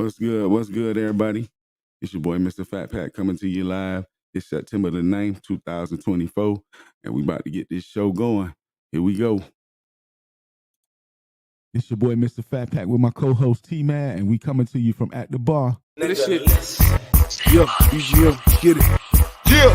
What's good? What's good, everybody? It's your boy, MrFatPack, coming to you live. It's September the 9th, 2024, and we about to get this show going. Here we go. It's your boy, MrFatPack, with my co-host, Tmadd, and we coming to you from At the Bar. This shit. Yo, UGM, get it. Yeah.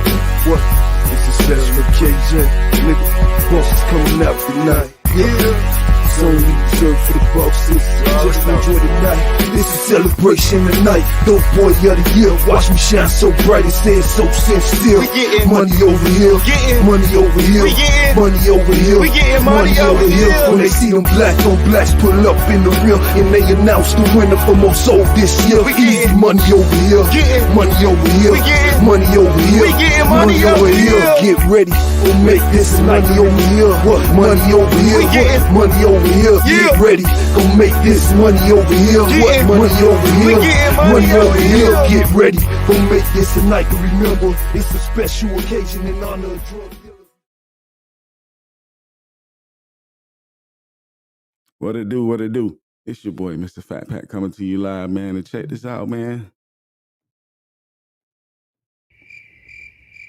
What? This is special occasion. Nigga, boss is coming out tonight. Yeah. It's only reserved for the bosses. Just enjoy the night. It's a celebration tonight. Dope boy of the year. Watch me shine so bright. It says so sincere. We getting money over here. Money over here. Money over here. We getting money over here. When they see them black on blacks pull up in the real and they announce the winner for most sold this year. Easy money over here. Money over here. Money over here. We getting money over here. Get ready. We'll make this money over here. What? Money over here. Money over here. Get ready. Go make this money over here. What? Money over here. Money over here. Get ready. Go make this a night to remember. It's a special occasion in honor of drug dealers. What it do? What it do? It's your boy, MrFatPack, coming to you live, man. And check this out, man.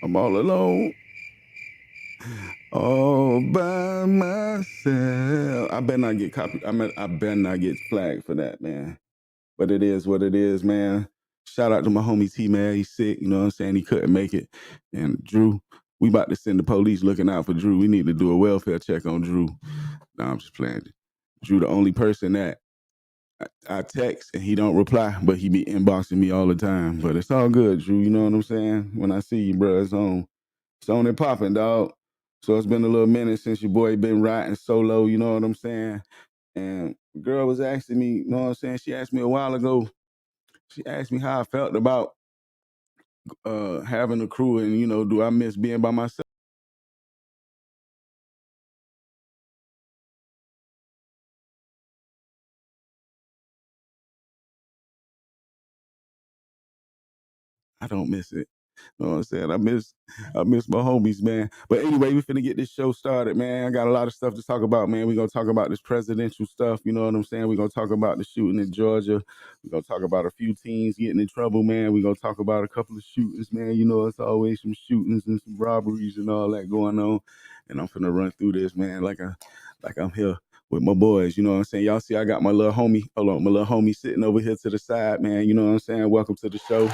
I'm all alone. All by myself. I better not get copied. I better not get flagged for that, man. But it is what it is, man. Shout out to my homie Tmadd. He's sick, you know what I'm saying? He couldn't make it. And Drew, we about to send the police looking out for Drew. We need to do a welfare check on Drew. No, I'm just playing. Drew, the only person that I text and he don't reply, but he be inboxing me all the time. But it's all good, Drew. You know what I'm saying? When I see you, bro, it's on and popping, dog. So it's been a little minute since your boy been riding solo, you know what I'm saying? And the girl was asking me, you know what I'm saying? She asked me a while ago, she asked me how I felt about having a crew and, you know, do I miss being by myself? I don't miss it. You know what I'm saying? I miss my homies, man. But anyway, we finna get this show started, man. I got a lot of stuff to talk about, man. We're gonna talk about this presidential stuff, you know what I'm saying? We're gonna talk about the shooting in Georgia. We're gonna talk about a few teens getting in trouble, man. We're gonna talk about a couple of shootings, man. You know, it's always some shootings and some robberies and all that going on. And I'm finna run through this, man, like I'm here with my boys, you know what I'm saying? Y'all see I got my little homie sitting over here to the side, man. You know what I'm saying? Welcome to the show.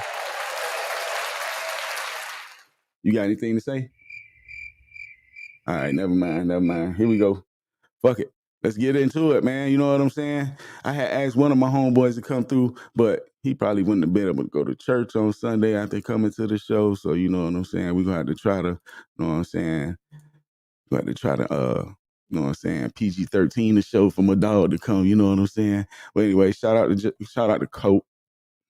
You got anything to say? All right, never mind. Here we go. Fuck it. Let's get into it, man. You know what I'm saying? I had asked one of my homeboys to come through, but he probably wouldn't have been able to go to church on Sunday after coming to the show. So you know what I'm saying? We're gonna have to try to, you know what I'm saying? We have to try to you know what I'm saying, PG-13 the show for my dog to come, you know what I'm saying? But anyway, shout out to Cope,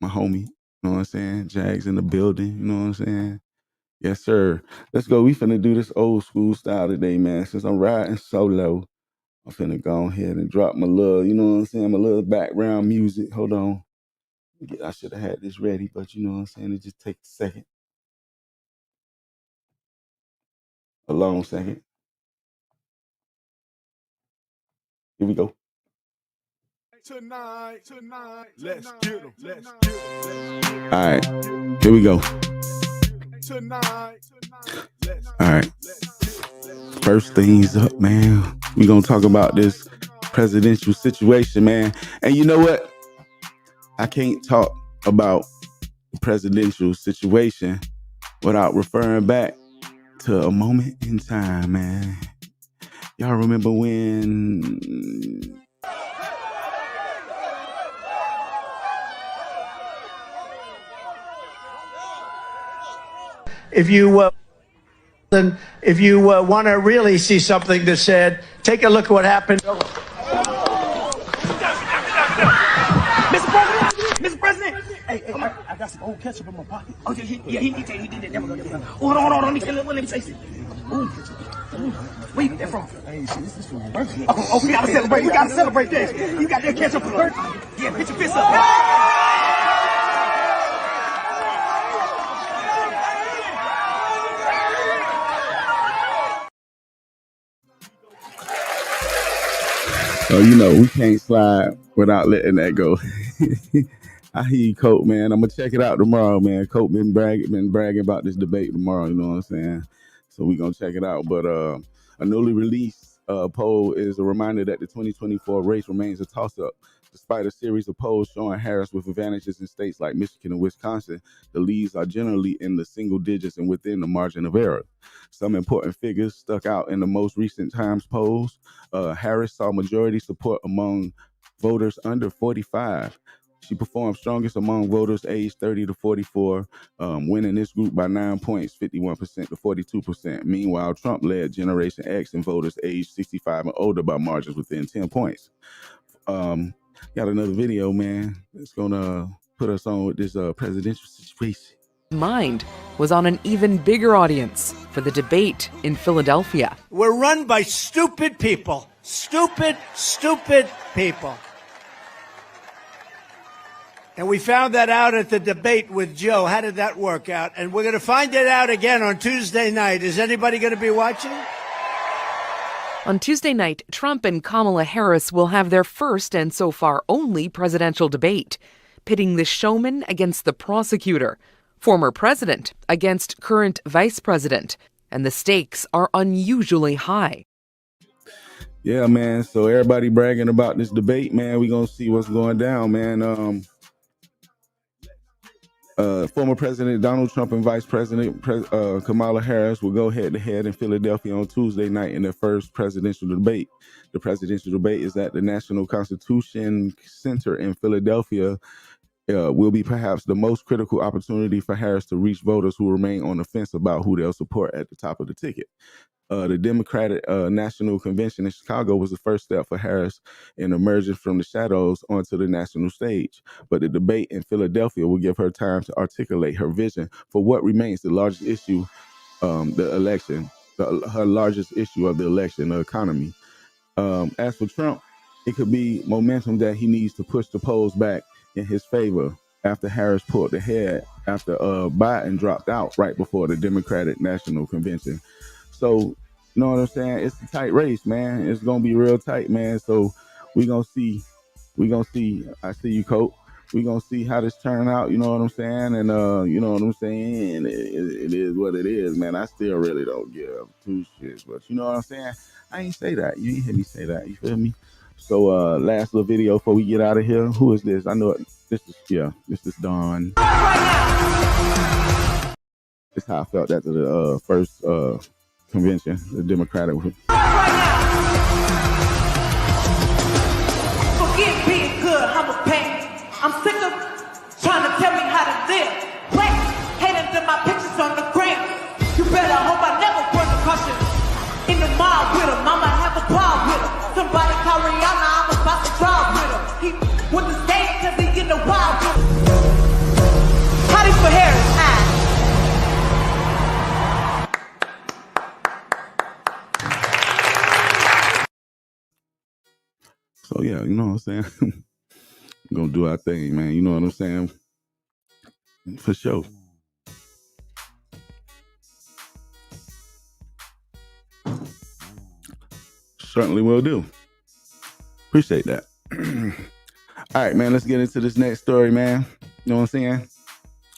my homie, you know what I'm saying? Jags in the building, you know what I'm saying? Yes, sir. Let's go. We finna do this old school style today, man. Since I'm riding solo, I'm finna go ahead and drop my little, you know what I'm saying, my little background music. Hold on. I should have had this ready, but you know what I'm saying? It just takes a second. A long second. Here we go. Tonight, let's get them. All right. Here we go. Tonight, all right. First things up, man. We gonna talk about this presidential situation, man. And you know what? I can't talk about the presidential situation without referring back to a moment in time, man. Y'all remember when If you want to really see something that's said, take a look at what happened. Mr. President! Hey, I got some old ketchup in my pocket. Oh, yeah, he did that. There we go. Hold on, let me taste it. Ooh. Where you get that from? Hey, shit, this is for my birthday. Oh, we gotta celebrate this. You got that ketchup for birthday? Yeah, put your fist up. So, you know, we can't slide without letting that go. I hear you, Colt, man. I'm gonna check it out tomorrow, man. Colt been bragging about this debate tomorrow. You know what I'm saying? So we gonna check it out. But a newly released poll is a reminder that the 2024 race remains a toss-up. Despite a series of polls showing Harris with advantages in states like Michigan and Wisconsin, the leads are generally in the single digits and within the margin of error. Some important figures stuck out in the most recent Times polls. Harris saw majority support among voters under 45. She performed strongest among voters aged 30 to 44, winning this group by 9 points, 51% to 42%. Meanwhile, Trump led Generation X and voters aged 65 and older by margins within 10 points. Got another video, man. It's gonna put us on with this presidential situation. Mind was on an even bigger audience for the debate in Philadelphia. We're run by stupid people. Stupid people. And we found that out at the debate with Joe. How did that work out? And we're going to find it out again on Tuesday night. Is anybody going to be watching? On Tuesday night, Trump and Kamala Harris will have their first and so far only presidential debate, pitting the showman against the prosecutor, former president against current vice president, and the stakes are unusually high. Yeah, man. So everybody bragging about this debate, man. We gonna see what's going down, man. Former President Donald Trump and Vice President Kamala Harris will go head-to-head in Philadelphia on Tuesday night in their first presidential debate. The presidential debate is at the National Constitution Center in Philadelphia. Will be perhaps the most critical opportunity for Harris to reach voters who remain on the fence about who they'll support at the top of the ticket. The Democratic National Convention in Chicago was the first step for Harris in emerging from the shadows onto the national stage. But the debate in Philadelphia will give her time to articulate her vision for what remains the largest issue, the election, her largest issue of the election, the economy. As for Trump, it could be momentum that he needs to push the polls back in his favor after Harris pulled ahead after Biden dropped out right before the Democratic National Convention. So, you know what I'm saying? It's a tight race, man. It's gonna be real tight, man. So we gonna see. I see you, Colt. We gonna see how this turn out. You know what I'm saying? And you know what I'm saying? It is what it is, man. I still really don't give two shits, but you know what I'm saying? I ain't say that. You ain't hear me say that. You feel me? So last little video before we get out of here. Who is this? I know it. This is Dawn. This is how I felt after the first convention, the Democratic. Forget being good, I'm a pain. I'm sick of trying to tell me how to live. Wait, haters in my pictures on the gram. You better hope I never burn the caution. In the mall with him, I'ma have a problem with him. Somebody call Rihanna, I'm about to drive with him. He with the stage cause he in the wild with him. Hottie for Harris, So yeah, you know what I'm saying? We're gonna do our thing, man. You know what I'm saying? For sure. Certainly will do. Appreciate that. All right, man, let's get into this next story, man. You know what I'm saying?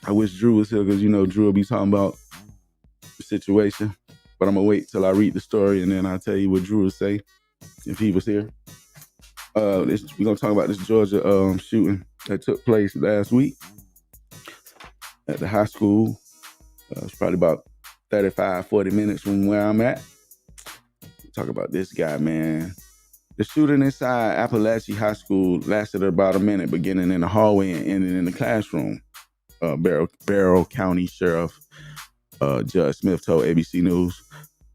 I wish Drew was here because, you know, Drew will be talking about the situation. But I'm going to wait till I read the story and then I'll tell you what Drew would say if he was here. We're going to talk about this Georgia shooting that took place last week at the high school. It's probably about 35, 40 minutes from where I'm at. Talk about this guy, man. The shooting inside Appalachia High School lasted about a minute, beginning in the hallway and ending in the classroom. Barrow County Sheriff Judge Smith told ABC News.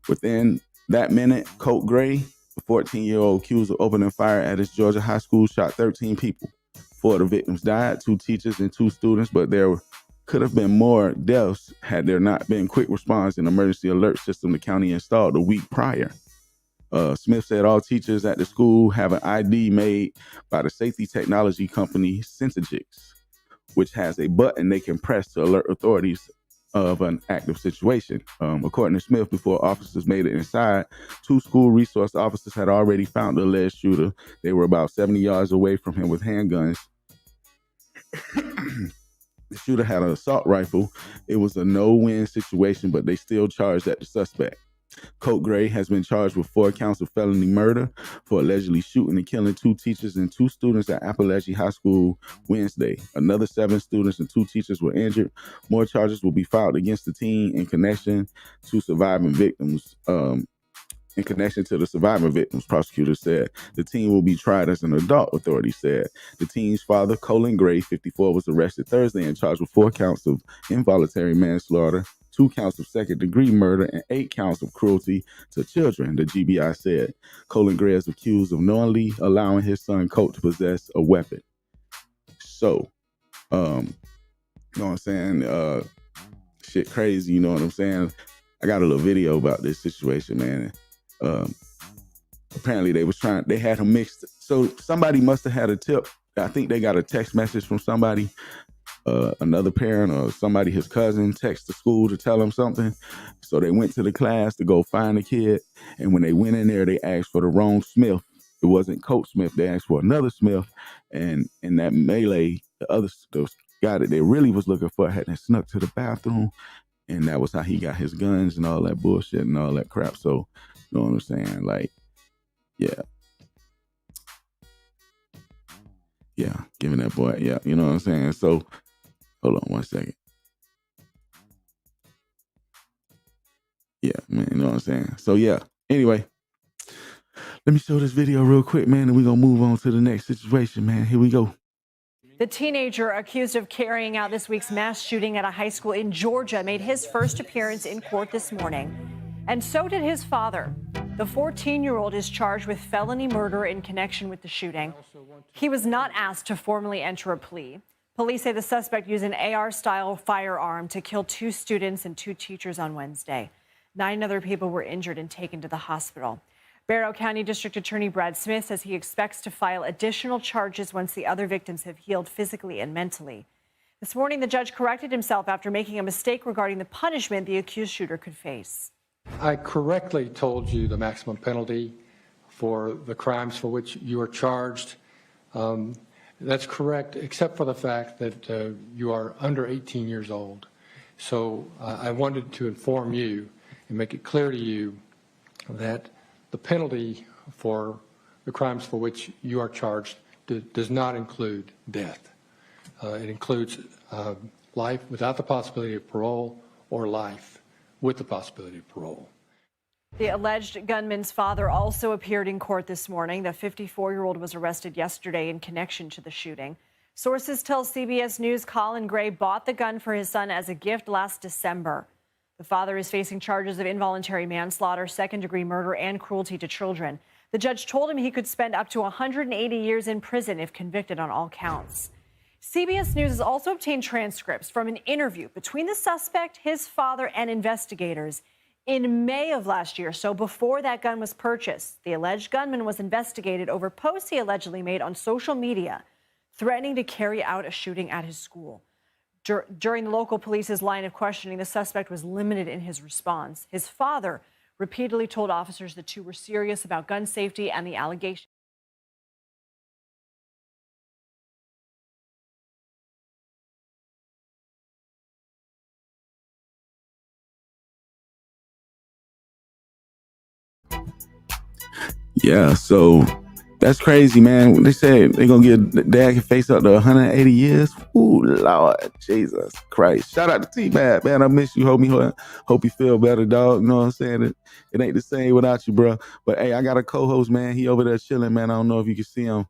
Within that minute, Colt Gray, a 14-year-old accused of opening fire at his Georgia high school, shot 13 people. 4 of the victims died, 2 teachers and 2 students, but there could have been more deaths had there not been quick response and emergency alert system the county installed a week prior. Smith said all teachers at the school have an ID made by the safety technology company Cincinnati, which has a button they can press to alert authorities of an active situation. According to Smith, before officers made it inside, 2 school resource officers had already found the alleged shooter. They were about 70 yards away from him with handguns. The shooter had an assault rifle. It was a no-win situation, but they still charged at the suspect. Colt Gray has been charged with 4 counts of felony murder for allegedly shooting and killing 2 teachers and 2 students at Appalachia High School Wednesday. Another 7 students and 2 teachers were injured. More charges will be filed against the teen in connection to surviving victims. In connection to the surviving victims, prosecutors said the teen will be tried as an adult, authorities said. The teen's father, Colin Gray, 54, was arrested Thursday and charged with 4 counts of involuntary manslaughter, 2 counts of second-degree murder, and 8 counts of cruelty to children, the GBI said. Colin Gray is accused of knowingly allowing his son, Colt, to possess a weapon. So, you know what I'm saying? Shit crazy, you know what I'm saying? I got a little video about this situation, man. Apparently they had him mixed. So somebody must have had a tip. I think they got a text message from somebody, another parent or somebody, his cousin, text the school to tell him something. So they went to the class to go find the kid. And when they went in there, they asked for the wrong Smith. It wasn't Colt Smith. They asked for another Smith. And in that melee, the guy that they really was looking for had snuck to the bathroom. And that was how he got his guns and all that bullshit and all that crap. So, you know what I'm saying? Like, yeah. Yeah, giving that boy, yeah, you know what I'm saying? So, hold on 1 second. Yeah, man, you know what I'm saying? So, yeah, anyway, let me show this video real quick, man, and we're going to move on to the next situation, man. Here we go. The teenager accused of carrying out this week's mass shooting at a high school in Georgia made his first appearance in court this morning. And so did his father. The 14-year-old is charged with felony murder in connection with the shooting. He was not asked to formally enter a plea. Police say the suspect used an AR-style firearm to kill 2 students and 2 teachers on Wednesday. 9 other people were injured and taken to the hospital. Barrow County District Attorney Brad Smith says he expects to file additional charges once the other victims have healed physically and mentally. This morning, the judge corrected himself after making a mistake regarding the punishment the accused shooter could face. I correctly told you the maximum penalty for the crimes for which you are charged. That's correct, except for the fact that you are under 18 years old. So I wanted to inform you and make it clear to you that the penalty for the crimes for which you are charged does not include death. It includes life without the possibility of parole or life with the possibility of parole. The alleged gunman's father also appeared in court this morning. The 54-year-old was arrested yesterday in connection to the shooting. Sources tell CBS News Colin Gray bought the gun for his son as a gift last December. The father is facing charges of involuntary manslaughter, second-degree murder, and cruelty to children. The judge told him he could spend up to 180 years in prison if convicted on all counts. CBS News has also obtained transcripts from an interview between the suspect, his father, and investigators in May of last year, so before that gun was purchased. The alleged gunman was investigated over posts he allegedly made on social media, threatening to carry out a shooting at his school. During the local police's line of questioning, the suspect was limited in his response. His father repeatedly told officers the two were serious about gun safety and the allegation. Yeah, so that's crazy, man. They say they're going to get dad can face up to 180 years. Ooh, Lord, Jesus Christ. Shout out to Tmadd, man. I miss you, homie. Hope you feel better, dog. You know what I'm saying? It ain't the same without you, bro. But, hey, I got a co-host, man. He over there chilling, man. I don't know if you can see him.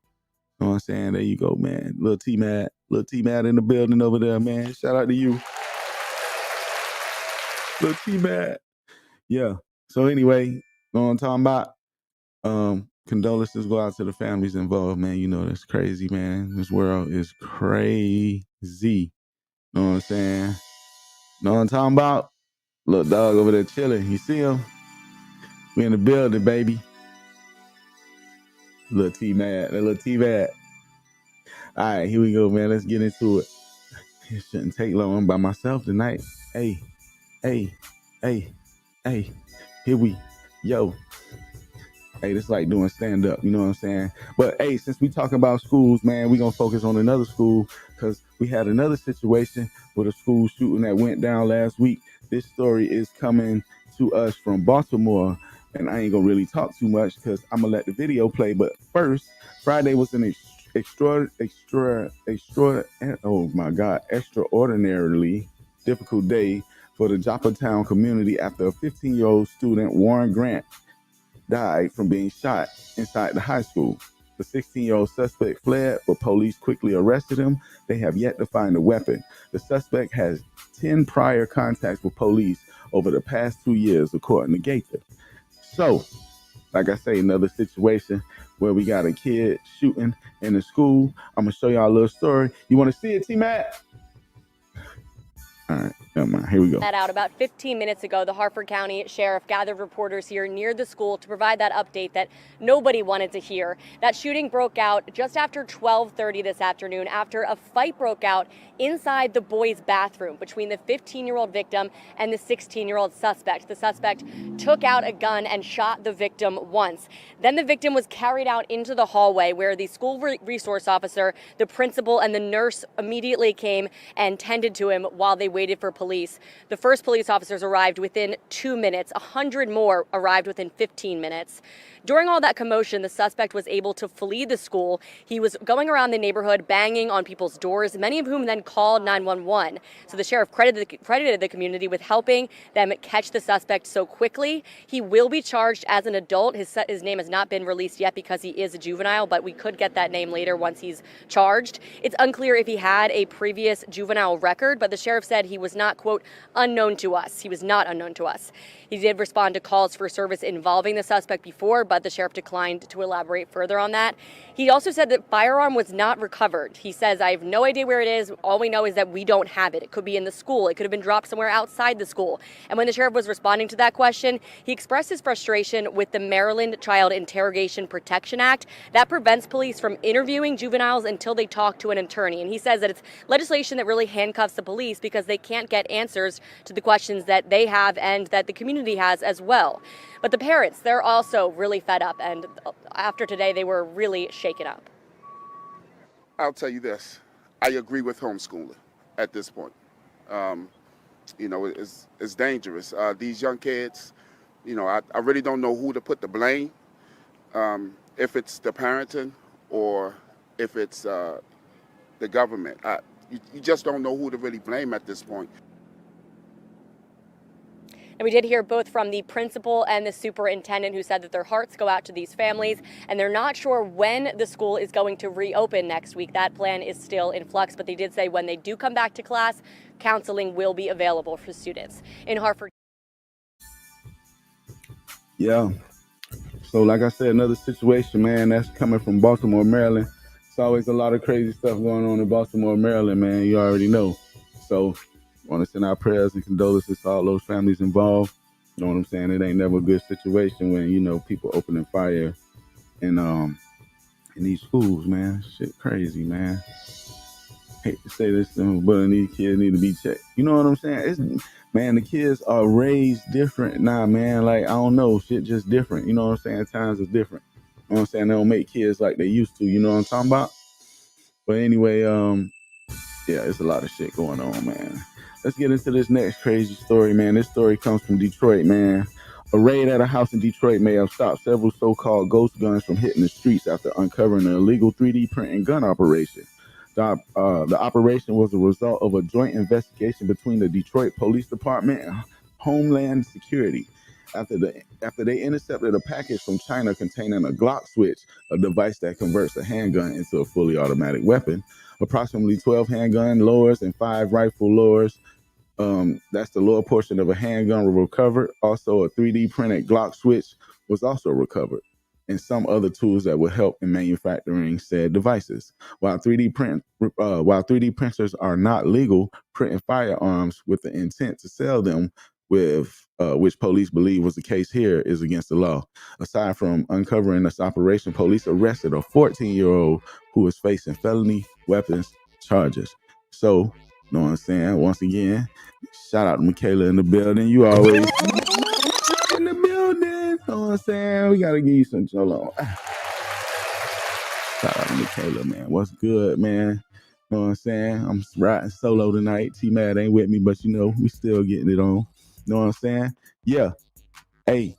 You know what I'm saying? There you go, man. Little Tmadd in the building over there, man. Shout out to you. Little Tmadd. Yeah. So, anyway, you know what I'm talking about? Condolences go out to the families involved, man. You know, that's crazy, man. This world is crazy. You know what I'm saying? Know what I'm talking about? Little dog over there chilling. You see him? We in the building, baby. Little Tmadd. All right, here we go, man. Let's get into it. It shouldn't take long. I'm by myself tonight. Hey. Here we, yo. Hey, this is like doing stand up, you know what I'm saying? But hey, since we talking about schools, man, we gonna focus on another school because we had another situation with a school shooting that went down last week. This story is coming to us from Baltimore, and I ain't gonna really talk too much because I'm gonna let the video play. But first, Friday was an extraordinarily difficult day for the Joppatown community after a 15-year-old student, Warren Grant, died from being shot inside the high school. The 16-year-old suspect fled, but police quickly arrested him. They have yet to find a weapon. The suspect has 10 prior contacts with police over the past 2 years, according to Gaither. So, like I say, another situation where we got a kid shooting in the school. I'm going to show y'all a little story. You want to see it, Tmadd? All right, never mind. Here we go. That out about 15 minutes ago, the Harford County Sheriff gathered reporters here near the school to provide that update that nobody wanted to hear. That shooting broke out just after 12:30 this afternoon after a fight broke out inside the boys' bathroom between the 15-year-old victim and the 16-year-old suspect. The suspect took out a gun and shot the victim once. Then the victim was carried out into the hallway where the school resource officer, the principal, and the nurse immediately came and tended to him while they waited for police. The first police officers arrived within 2 minutes. 100 more arrived within 15 minutes. During all that commotion, the suspect was able to flee the school. He was going around the neighborhood, banging on people's doors, many of whom then called 911. So the sheriff credited the community with helping them catch the suspect so quickly. He will be charged as an adult. His name has not been released yet because he is a juvenile, but we could get that name later once he's charged. It's unclear if he had a previous juvenile record, but the sheriff said he was not, quote, unknown to us. He was not unknown to us. He did respond to calls for service involving the suspect before, but the sheriff declined to elaborate further on that. He also said that firearm was not recovered. He says, I have no idea where it is. All we know is that we don't have it. It could be in the school. It could have been dropped somewhere outside the school. And when the sheriff was responding to that question, he expressed his frustration with the Maryland Child Interrogation Protection Act that prevents police from interviewing juveniles until they talk to an attorney. And he says that it's legislation that really handcuffs the police because they can't get answers to the questions that they have and that the community has as well. But the parents, they're also really fed up, and after today, they were really shaken up. I'll tell you this. I agree with homeschooling at this point. It's dangerous. These young kids, I really don't know who to put the blame, if it's the parenting or if it's the government. You just don't know who to really blame at this point. And we did hear both from the principal and the superintendent who said that their hearts go out to these families and they're not sure when the school is going to reopen next week. That plan is still in flux, but they did say when they do come back to class, counseling will be available for students. In Harford. Yeah. So like I said, another situation, man, that's coming from Baltimore, Maryland. It's always a lot of crazy stuff going on in Baltimore, Maryland, man. You already know. So want to send our prayers and condolences to all those families involved. You know what I'm saying? It ain't never a good situation when, people opening fire in these schools, man. Shit crazy, man. Hate to say this, but these kids need to be checked. You know what I'm saying? Man, the kids are raised different now, man. Like, I don't know, shit just different. You know what I'm saying? Times is different. You know what I'm saying? They don't make kids like they used to. You know what I'm talking about? But anyway, yeah, it's a lot of shit going on, man. Let's get into this next crazy story, man. This story comes from Detroit, man. A raid at a house in Detroit may have stopped several so-called ghost guns from hitting the streets after uncovering an illegal 3D printing gun operation. The operation was a result of a joint investigation between the Detroit Police Department and Homeland Security after they intercepted a package from China containing a Glock switch, a device that converts a handgun into a fully automatic weapon. Approximately 12 handgun lowers and 5 rifle lowers. That's the lower portion of a handgun were recovered. Also, a 3D printed Glock switch was also recovered, and some other tools that will help in manufacturing said devices. While 3D printers are not legal, printing firearms with the intent to sell them, which police believe was the case here, is against the law. Aside from uncovering this operation, police arrested a 14-year-old who was facing felony weapons charges. So, you know what I'm saying? Once again, shout out to Michaela in the building. You always in the building. know what I'm saying? We gotta give you some Jolo. Shout out to Michaela, man. What's good, man? You know what I'm saying? I'm riding solo tonight. Tmadd ain't with me, but you know, we still getting it on. You know what I'm saying? Yeah. Hey,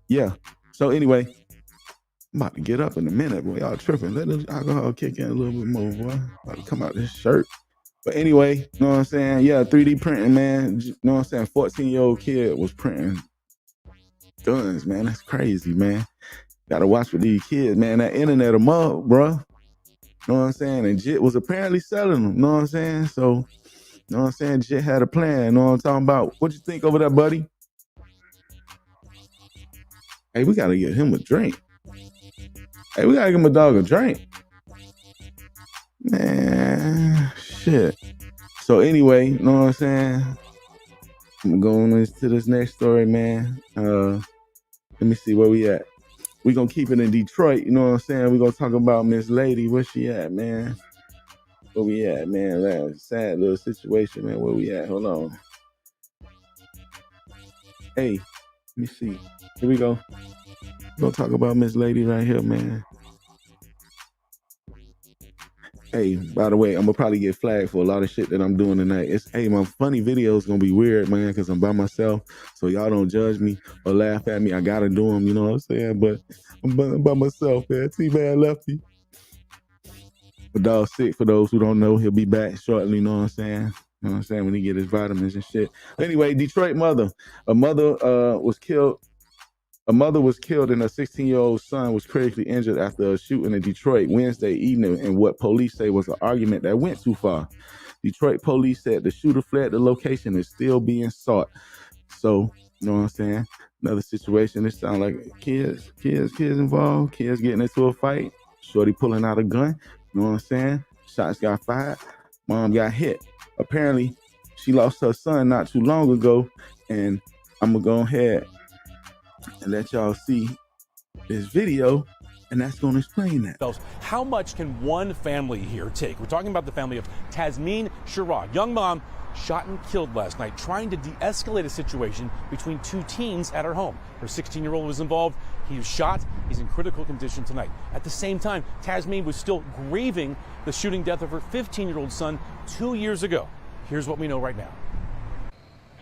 yeah. So anyway, I'm about to get up in a minute, boy. Y'all tripping. Let the alcohol kick in a little bit more, boy. About to come out this shirt. But anyway, you know what I'm saying? Yeah, 3D printing, man. You know what I'm saying? 14-year-old kid was printing guns, man. That's crazy, man. Gotta watch with these kids, man. That internet a mug, bro. You know what I'm saying? And Jit was apparently selling them. You know what I'm saying? So, you know what I'm saying? Jit had a plan. You know what I'm talking about? What you think over there, buddy? Hey, we gotta get him a drink. Hey, we gotta give him a dog a drink. Man, shit. So anyway, you know what I'm saying? I'm going into this next story, man. Let me see where we at. We gonna keep it in Detroit, you know what I'm saying? We gonna talk about Miss Lady. Where she at, man? Where we at, man? That sad little situation, man. Where we at? Hold on. Hey, let me see. Here we go. We're gonna talk about Miss Lady right here, man. Hey, by the way, I'm gonna probably get flagged for a lot of shit that I'm doing tonight. My funny video is gonna be weird, man, because I'm by myself. So y'all don't judge me or laugh at me. I gotta do them, you know what I'm saying? But I'm by myself, man. Tmadd left me. The dog's sick, for those who don't know. He'll be back shortly, you know what I'm saying? You know what I'm saying? When he get his vitamins and shit. Anyway, Detroit mother. A mother was killed. A mother was killed and her 16-year-old son was critically injured after a shooting in Detroit Wednesday evening in what police say was an argument that went too far. Detroit police said the shooter fled the location and is still being sought. So, you know what I'm saying? Another situation, it sounds like kids involved, kids getting into a fight, shorty pulling out a gun, you know what I'm saying? Shots got fired, mom got hit. Apparently, she lost her son not too long ago, and I'm gonna go ahead and let y'all see this video, and that's going to explain that. How much can one family here take? We're talking about the family of Tasneen Sherrod, young mom shot and killed last night trying to de-escalate a situation between two teens at her home. Her 16-year-old was involved. He was shot. He's in critical condition tonight. At the same time, Tasneen was still grieving the shooting death of her 15-year-old son 2 years ago. Here's what we know right now.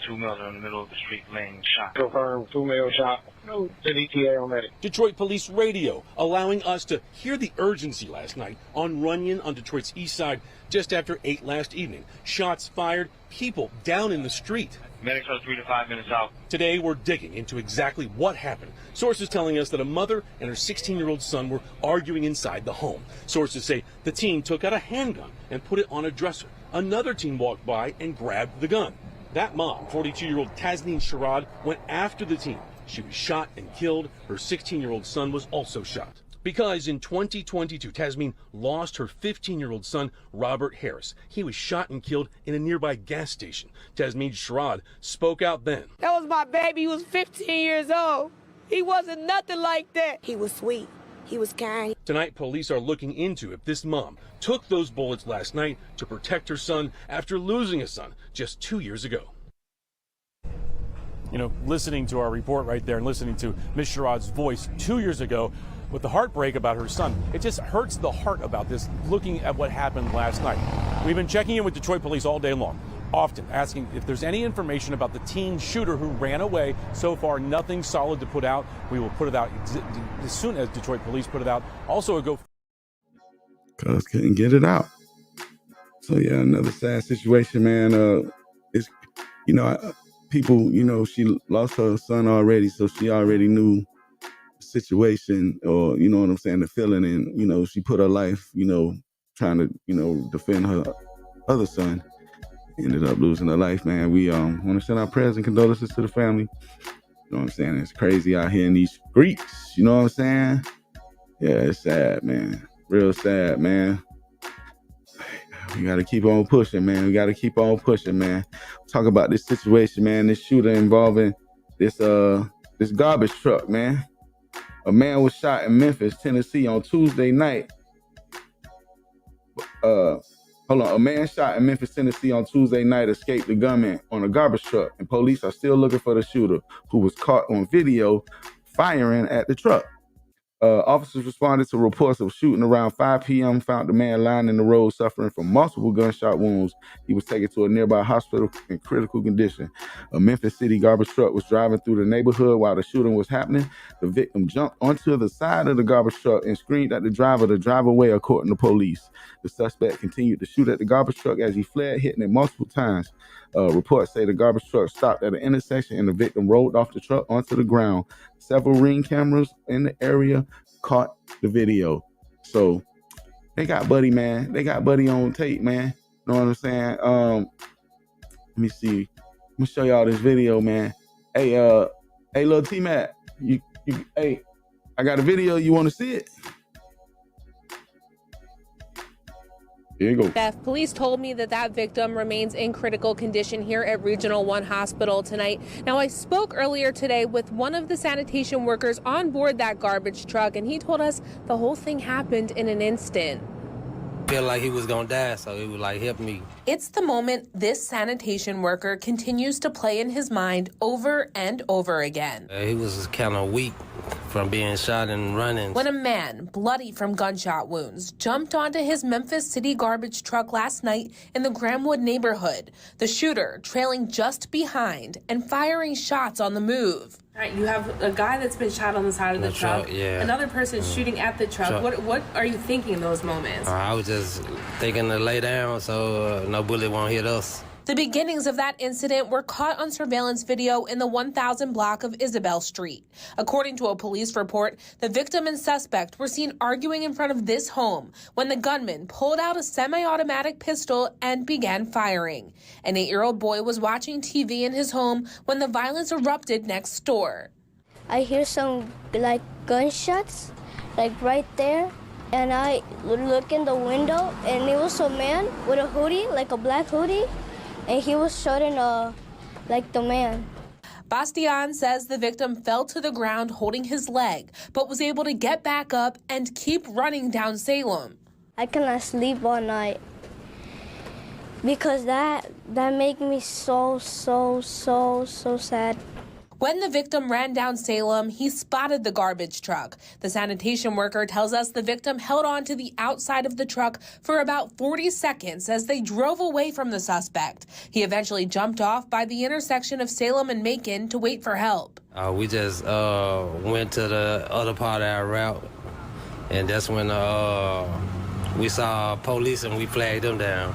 2 males are in the middle of the street laying shot. Confirmed, 2 males shot. No ETA on that. Detroit Police Radio allowing us to hear the urgency last night on Runyon on Detroit's east side just after 8 last evening. Shots fired, people down in the street. Medics are 3 to 5 minutes out. Today we're digging into exactly what happened. Sources telling us that a mother and her 16-year-old son were arguing inside the home. Sources say the teen took out a handgun and put it on a dresser. Another teen walked by and grabbed the gun. That mom, 42-year-old Tasneen Sherrod, went after the teen. She was shot and killed. Her 16-year-old son was also shot. Because in 2022, Tasneen lost her 15-year-old son, Robert Harris. He was shot and killed in a nearby gas station. Tasneen Sherrod spoke out then. That was my baby. He was 15 years old. He wasn't nothing like that. He was sweet. He was kind. Tonight, police are looking into if this mom took those bullets last night to protect her son after losing a son just 2 years ago. You know, listening to our report right there and listening to Ms. Sherrod's voice 2 years ago with the heartbreak about her son, it just hurts the heart about this, looking at what happened last night. We've been checking in with Detroit police all day long, often asking if there's any information about the teen shooter who ran away. So far, nothing solid to put out. We will put it out as soon as Detroit police put it out. Also, a go. Cuz couldn't get it out. So yeah, another sad situation, man. It's, you know, people, you know, she lost her son already, so she already knew the situation, or, you know what I'm saying, the feeling, and, you know, she put her life, you know, trying to, you know, defend her other son. Ended up losing her life, man. We want to send our prayers and condolences to the family. You know what I'm saying? It's crazy out here in these streets. You know what I'm saying? Yeah, it's sad, man. Real sad, man. We got to keep on pushing, man. We got to keep on pushing, man. Talk about this situation, man. This shooter involving this garbage truck, man. A man was shot in Memphis, Tennessee on Tuesday night. Hold on. A man shot in Memphis, Tennessee on Tuesday night escaped the gunman on a garbage truck, and police are still looking for the shooter, who was caught on video firing at the truck. Officers responded to reports of shooting around 5 p.m., found the man lying in the road suffering from multiple gunshot wounds. He was taken to a nearby hospital in critical condition. A Memphis City garbage truck was driving through the neighborhood while the shooting was happening. The victim jumped onto the side of the garbage truck and screamed at the driver to drive away, according to police. The suspect continued to shoot at the garbage truck as he fled, hitting it multiple times. Reports say the garbage truck stopped at an intersection and the victim rolled off the truck onto the ground. Several Ring cameras in the area caught the video. So they got Buddy, man. They got Buddy on tape, man. Know what I'm saying? Let me see. I'm gonna show y'all this video, man. Hey, little Tmadd, hey, I got a video. You want to see it? Here you go. Police told me that victim remains in critical condition here at Regional 1 Hospital tonight. Now, I spoke earlier today with one of the sanitation workers on board that garbage truck, and he told us the whole thing happened in an instant. Feel like he was gonna die, so he would like help me. It's the moment this sanitation worker continues to play in his mind over and over again. He was kind of weak from being shot and running. When a man, bloody from gunshot wounds, jumped onto his Memphis City garbage truck last night in the Grahamwood neighborhood, the shooter trailing just behind and firing shots on the move. All right, you have a guy that's been shot on the side of the truck. Yeah. Another person shooting at the truck. What are you thinking in those moments? I was just thinking to lay down so no bullet won't hit us. The beginnings of that incident were caught on surveillance video in the 1000 block of Isabel Street. According to a police report, the victim and suspect were seen arguing in front of this home when the gunman pulled out a semi-automatic pistol and began firing. An 8-year-old boy was watching TV in his home when the violence erupted next door. I hear some gunshots right there, and I look in the window, and it was a man with a hoodie, a black hoodie. And he was shooting the man. Bastian says the victim fell to the ground holding his leg, but was able to get back up and keep running down Salem. I cannot sleep all night because that made me so sad. When the victim ran down Salem, he spotted the garbage truck. The sanitation worker tells us the victim held on to the outside of the truck for about 40 seconds as they drove away from the suspect. He eventually jumped off by the intersection of Salem and Macon to wait for help. We just went to the other part of our route, and that's when we saw police and we flagged them down.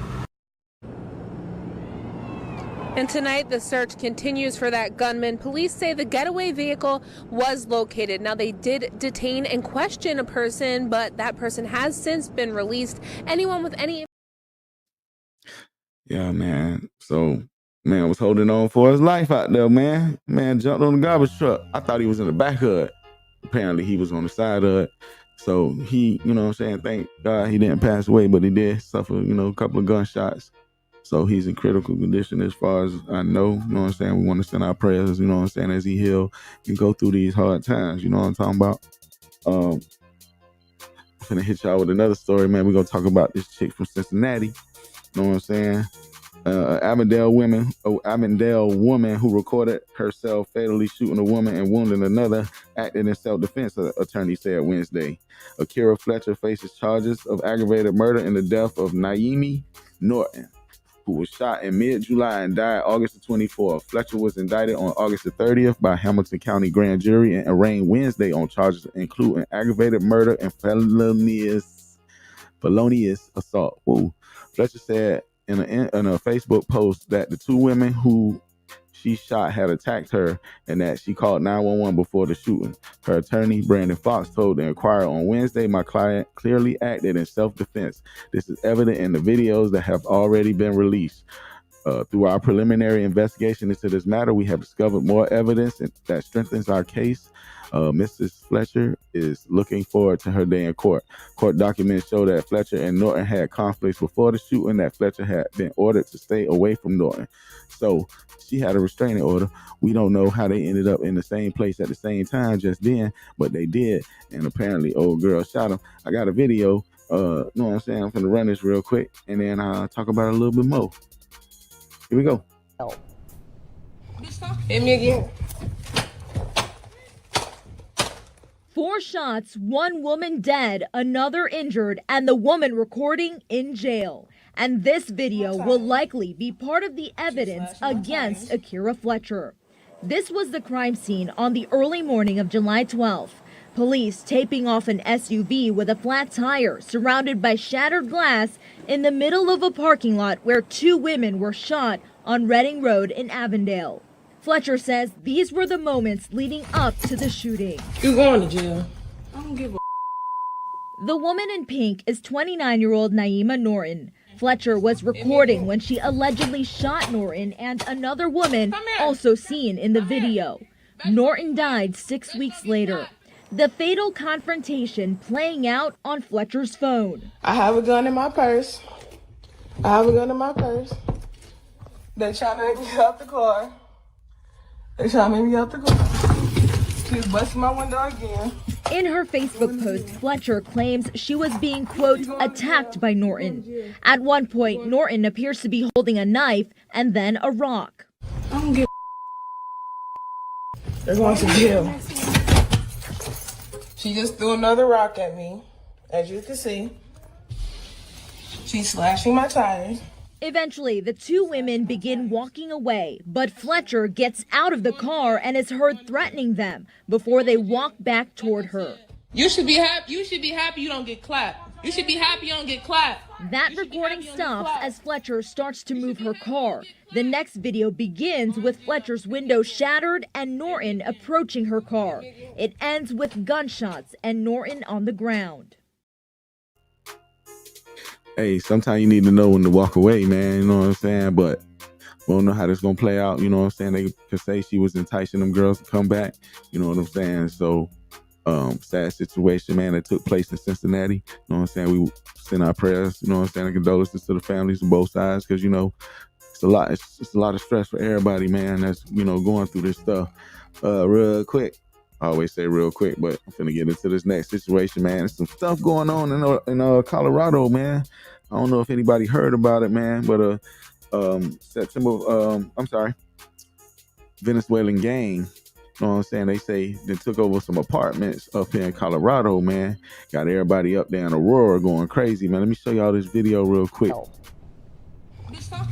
And tonight, the search continues for that gunman. Police say the getaway vehicle was located. Now, they did detain and question a person, but that person has since been released. Anyone with any... Yeah, man. So, man was holding on for his life out there, man. Man jumped on the garbage truck. I thought he was in the back of it. Apparently, he was on the side of it. So, he, you know what I'm saying, thank God he didn't pass away, but he did suffer, a couple of gunshots. So he's in critical condition as far as I know. You know what I'm saying? We want to send our prayers, as he heal and go through these hard times. You know what I'm talking about? I'm gonna hit y'all with another story, man. We're gonna talk about this chick from Cincinnati. You know what I'm saying? Avondale woman who recorded herself fatally shooting a woman and wounding another acted in self-defense, an attorney said Wednesday. Akira Fletcher faces charges of aggravated murder in the death of Naomi Norton, who was shot in mid-July and died August 24th. Fletcher was indicted on August 30th by Hamilton County Grand Jury and arraigned Wednesday on charges including aggravated murder and felonious assault. Whoa. Fletcher said in a Facebook post that the two women who she shot had attacked her and that she called 911 before the shooting. Her attorney, Brandon Fox, told the Inquirer on Wednesday, "My client clearly acted in self-defense. This is evident in the videos that have already been released. Through our preliminary investigation into this matter, we have discovered more evidence that strengthens our case. Mrs. Fletcher is looking forward to her day in court. Court documents show that Fletcher and Norton had conflicts before the shooting, that Fletcher had been ordered to stay away from Norton. So she had a restraining order. We don't know how they ended up in the same place at the same time just then, but they did. And apparently old girl shot him. I got a video. know what I'm saying? I'm finna run this real quick and then talk about it a little bit more. Here we go. Hit me again. 4 shots, 1 woman dead, another injured, and the woman recording in jail. And this video will likely be part of the evidence against Akira Fletcher. This was the crime scene on the early morning of July 12th. Police taping off an SUV with a flat tire surrounded by shattered glass in the middle of a parking lot where 2 women were shot on Reading Road in Avondale. Fletcher says these were the moments leading up to the shooting. You going to jail? I don't give a. The woman in pink is 29-year-old Naima Norton. Fletcher was recording when she allegedly shot Norton and another woman also seen in the video. Norton died 6 weeks later. The fatal confrontation playing out on Fletcher's phone. I have a gun in my purse. They trying to make me out the car. She's busting my window again. In her Facebook post, Fletcher claims she was being, quote, attacked by Norton. At one point, Norton appears to be holding a knife and then a rock. I don't give a. They're going to jail. She just threw another rock at me, as you can see. She's slashing my tires. Eventually, the 2 women begin walking away, but Fletcher gets out of the car and is heard threatening them before they walk back toward her. You should be happy. You don't get clapped. You should be happy you don't get clapped. That recording stops as Fletcher starts to move her car. The next video begins with Fletcher's window shattered and Norton approaching her car. It ends with gunshots and Norton on the ground. Hey, sometimes you need to know when to walk away, man. You know what I'm saying? But we don't know how this gonna play out. You know what I'm saying? They could say she was enticing them girls to come back. You know what I'm saying? So, sad situation, man, that took place in Cincinnati. You know what I'm saying? We send our prayers, you know what I'm saying, and condolences to the families on both sides, because, you know, it's a lot of stress for everybody, man, that's, you know, going through this stuff. Real quick. I always say real quick, but I'm finna get into this next situation, man. There's some stuff going on in Colorado, man. I don't know if anybody heard about it, man, but Venezuelan gang, you know what I'm saying? They say they took over some apartments up here in Colorado, man. Got everybody up there in Aurora going crazy, man. Let me show y'all this video real quick.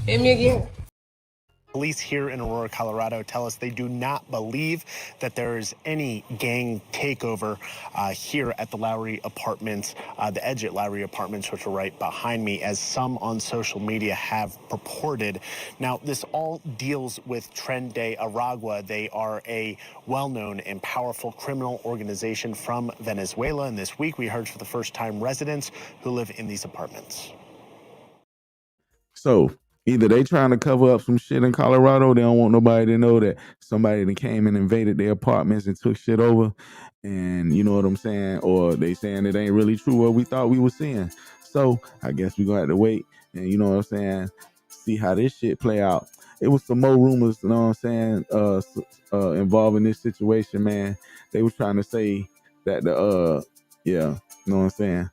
Hit me again. Police here in Aurora, Colorado tell us they do not believe that there is any gang takeover here at the Lowry Apartments, the Edgett Lowry Apartments, which are right behind me, as some on social media have purported. Now, this all deals with Tren de Aragua. They are a well-known and powerful criminal organization from Venezuela. And this week we heard for the first time residents who live in these apartments. So, either they trying to cover up some shit in Colorado, they don't want nobody to know that somebody that came and invaded their apartments and took shit over, and you know what I'm saying, or they saying it ain't really true what we thought we were seeing. So I guess we're gonna have to wait and, you know what I'm saying, see how this shit play out. It was some more rumors, you know what I'm saying, involving this situation, man. They was trying to say that you know what I'm saying,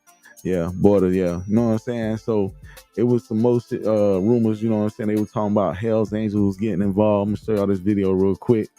border, you know what I'm saying. So it was some most rumors, you know what I'm saying. They were talking about Hell's Angels getting involved. I'm gonna show y'all this video real quick.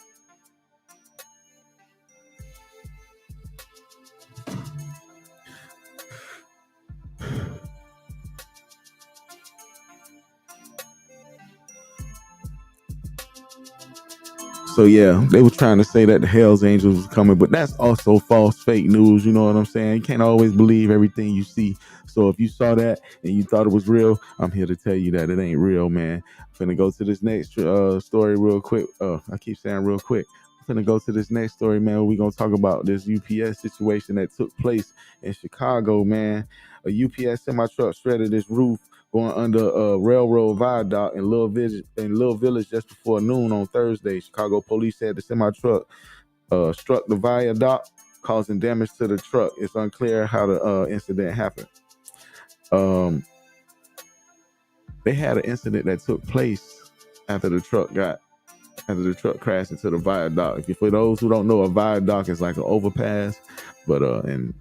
So yeah, they were trying to say that the Hell's Angels was coming, but that's also false, fake news. You know what I'm saying? You can't always believe everything you see. So if you saw that and you thought it was real, I'm here to tell you that it ain't real, man. I'm finna go to this next story real quick. I keep saying real quick. I'm finna go to this next story, man. We're gonna talk about this UPS situation that took place in Chicago, man. A UPS semi-truck shredded its roof going under a railroad viaduct in Little Village just before noon on Thursday. Chicago police said the semi-truck struck the viaduct, causing damage to the truck. It's unclear how the incident happened. They had an incident that took place after the truck crashed into the viaduct. For those who don't know, a viaduct is like an overpass, but in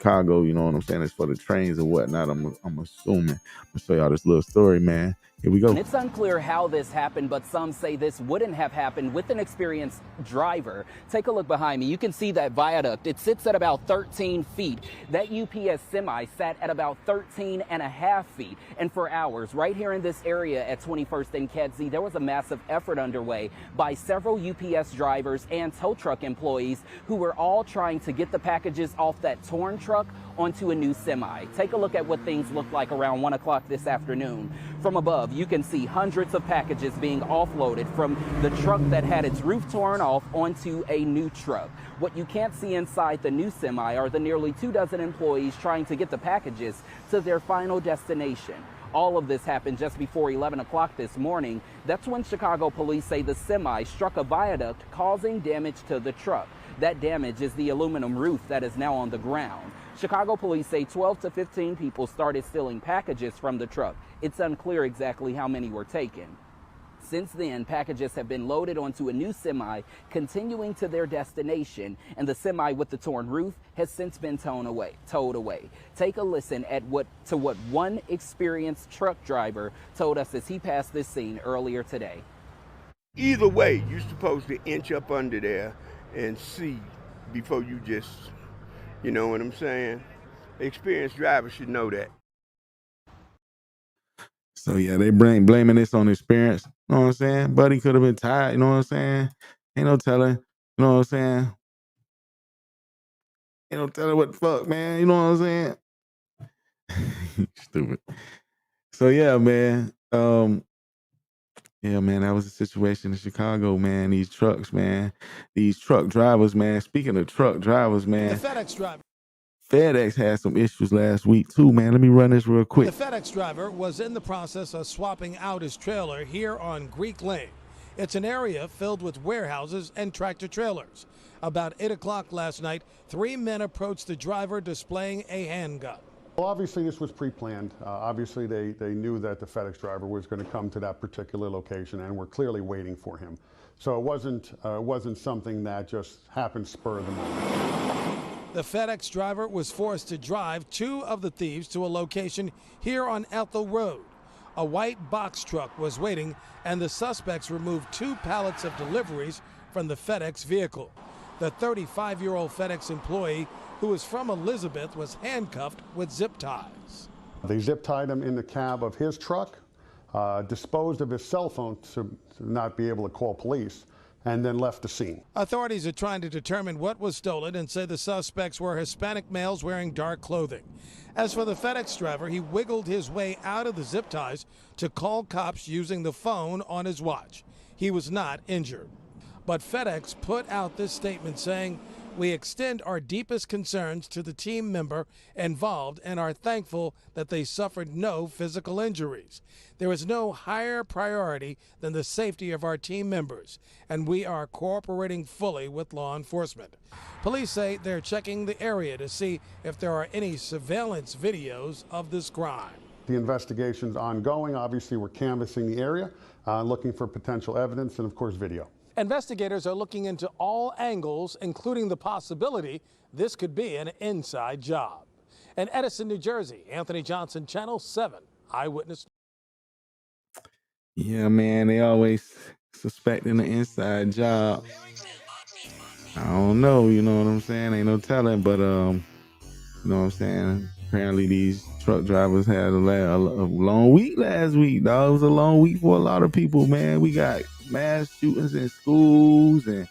Chicago, you know what I'm saying? It's for the trains and whatnot. I'm assuming. I'm gonna show y'all this little story, man. Here we go. And it's unclear how this happened, but some say this wouldn't have happened with an experienced driver. Take a look behind me. You can see that viaduct. It sits at about 13 feet. That UPS semi sat at about 13 and a half feet. And for hours, right here in this area at 21st and Chikezie, there was a massive effort underway by several UPS drivers and tow truck employees who were all trying to get the packages off that torn truck onto a new semi. Take a look at what things looked like around 1 o'clock this afternoon. From above, you can see hundreds of packages being offloaded from the truck that had its roof torn off onto a new truck. What you can't see inside the new semi are the nearly 24 employees trying to get the packages to their final destination. All of this happened just before 11 o'clock this morning. That's when Chicago police say the semi struck a viaduct, causing damage to the truck. That damage is the aluminum roof that is now on the ground. Chicago police say 12 to 15 people started stealing packages from the truck. It's unclear exactly how many were taken. Since then, packages have been loaded onto a new semi, continuing to their destination, and the semi with the torn roof has since been towed away. Take a listen at what one experienced truck driver told us as he passed this scene earlier today. Either way, you're supposed to inch up under there and see before you just, you know what I'm saying? Experienced drivers should know that. So yeah, they blaming this on experience. You know what I'm saying? Buddy could have been tired. You know what I'm saying? Ain't no telling. You know what I'm saying? Ain't no telling what the fuck, man. You know what I'm saying? Stupid. So yeah, man. Yeah, man, that was the situation in Chicago, man. These trucks, man. These truck drivers, man. Speaking of truck drivers, man. The FedEx driver. FedEx had some issues last week too, man. Let me run this real quick. The FedEx driver was in the process of swapping out his trailer here on Greek Lane. It's an area filled with warehouses and tractor trailers. About 8 o'clock last night, 3 men approached the driver displaying a handgun. Well, obviously this was pre-planned. Obviously they knew that the FedEx driver was going to come to that particular location and were clearly waiting for him. So it wasn't something that just happened spur of the moment. The FedEx driver was forced to drive 2 of the thieves to a location here on Ethel Road. A white box truck was waiting, and the suspects removed 2 pallets of deliveries from the FedEx vehicle. The 35-year-old FedEx employee, who is from Elizabeth, was handcuffed with zip ties. They zip tied him in the cab of his truck, disposed of his cell phone to not be able to call police, and then left the scene. Authorities are trying to determine what was stolen and say the suspects were Hispanic males wearing dark clothing. As for the FedEx driver, he wiggled his way out of the zip ties to call cops using the phone on his watch. He was not injured. But FedEx put out this statement saying, "We extend our deepest concerns to the team member involved and are thankful that they suffered no physical injuries. There is no higher priority than the safety of our team members, and we are cooperating fully with law enforcement." Police say they're checking the area to see if there are any surveillance videos of this crime. The investigation's ongoing. Obviously, we're canvassing the area, looking for potential evidence and, of course, video. Investigators are looking into all angles, including the possibility this could be an inside job. In Edison, New Jersey, Anthony Johnson, Channel 7 Eyewitness. Yeah, man, they always suspecting an inside job. I don't know, you know what I'm saying? Ain't no telling, but you know what I'm saying? Apparently these truck drivers had a long week last week, dog. It was a long week for a lot of people, man. We got mass shootings in schools and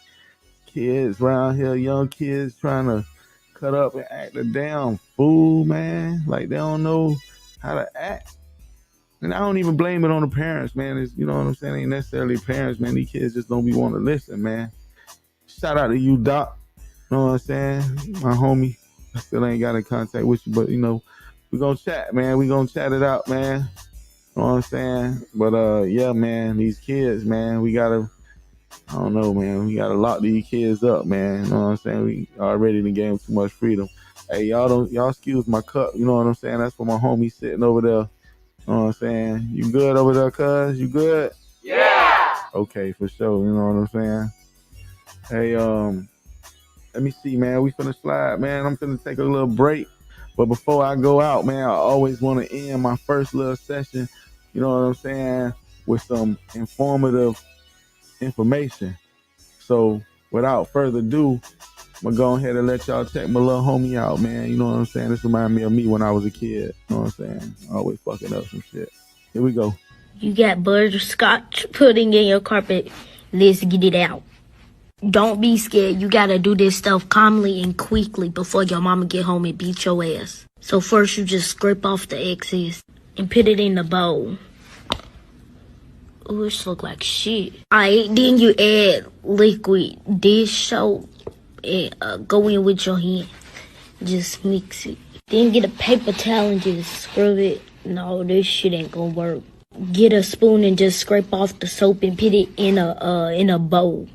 kids around here, young kids trying to cut up and act a damn fool, man. Like they don't know how to act. And I don't even blame it on the parents, man. It's, you know what I'm saying? It ain't necessarily parents, man. These kids just don't be wanting to listen, man. Shout out to you, Doc. You know what I'm saying? My homie. I still ain't got in contact with you, but you know, we gonna chat, man. We gonna chat it out, man. You know what I'm saying? But yeah, man, these kids, man, we gotta, I don't know, man, we gotta lock these kids up, man. You know what I'm saying? We already in the game too much freedom. Hey, y'all excuse my cup, you know what I'm saying? That's for my homie sitting over there. You know what I'm saying? You good over there, cuz? You good? Yeah. Okay, for sure. You know what I'm saying? Hey, let me see, man. We finna slide, man. I'm finna take a little break. But before I go out, man, I always want to end my first little session, you know what I'm saying, with some informative information. So without further ado, I'm gonna go ahead and let y'all check my little homie out, man. You know what I'm saying? This reminds me of me when I was a kid. You know what I'm saying? Always fucking up some shit. Here we go. You got butterscotch pudding in your carpet. Let's get it out. Don't be scared. You gotta do this stuff calmly and quickly before your mama get home and beat your ass. So first you just scrape off the excess and put it in the bowl. Ooh, this look like shit. Alright, then you add liquid dish soap and go in with your hand. Just mix it. Then get a paper towel and just scrub it. No, this shit ain't gonna work. Get a spoon and just scrape off the soap and put it in a bowl.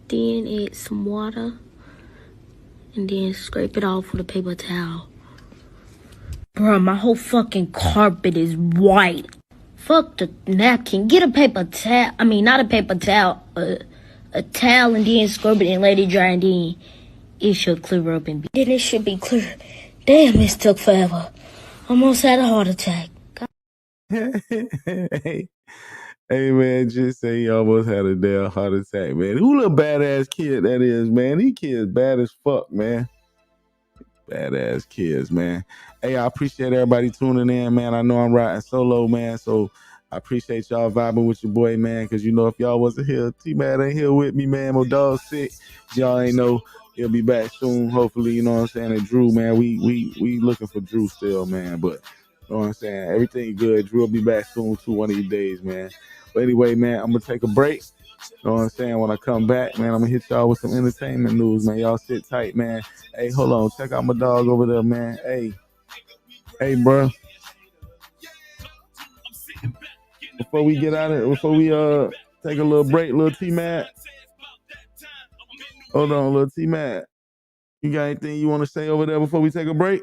Then add some water and then scrape it off with a paper towel. Bruh, my whole fucking carpet is white. Fuck the napkin. Get a paper towel. I mean, not a paper towel. A towel and then scrub it and let it dry and then it should clear up and then it should be clear. Damn, this took forever. Almost had a heart attack. Hey, man, just say he almost had a damn heart attack, man. Who little badass kid that is, man? These kids bad as fuck, man. Badass kids, man. Hey, I appreciate everybody tuning in, man. I know I'm riding solo, man, so I appreciate y'all vibing with your boy, man, because you know if y'all wasn't here, Tmadd ain't here with me, man. My dog's sick. Y'all ain't know he'll be back soon, hopefully, you know what I'm saying? And Drew, man, we looking for Drew still, man, but you know what I'm saying? Everything good. Drew will be back soon, too, one of these days, man. But anyway, man, I'm going to take a break. You know what I'm saying? When I come back, man, I'm going to hit y'all with some entertainment news, man. Y'all sit tight, man. Hey, hold on. Check out my dog over there, man. Hey, bro. Before we get out of it, before we take a little break, little Tmadd. Hold on, little Tmadd. You got anything you want to say over there before we take a break?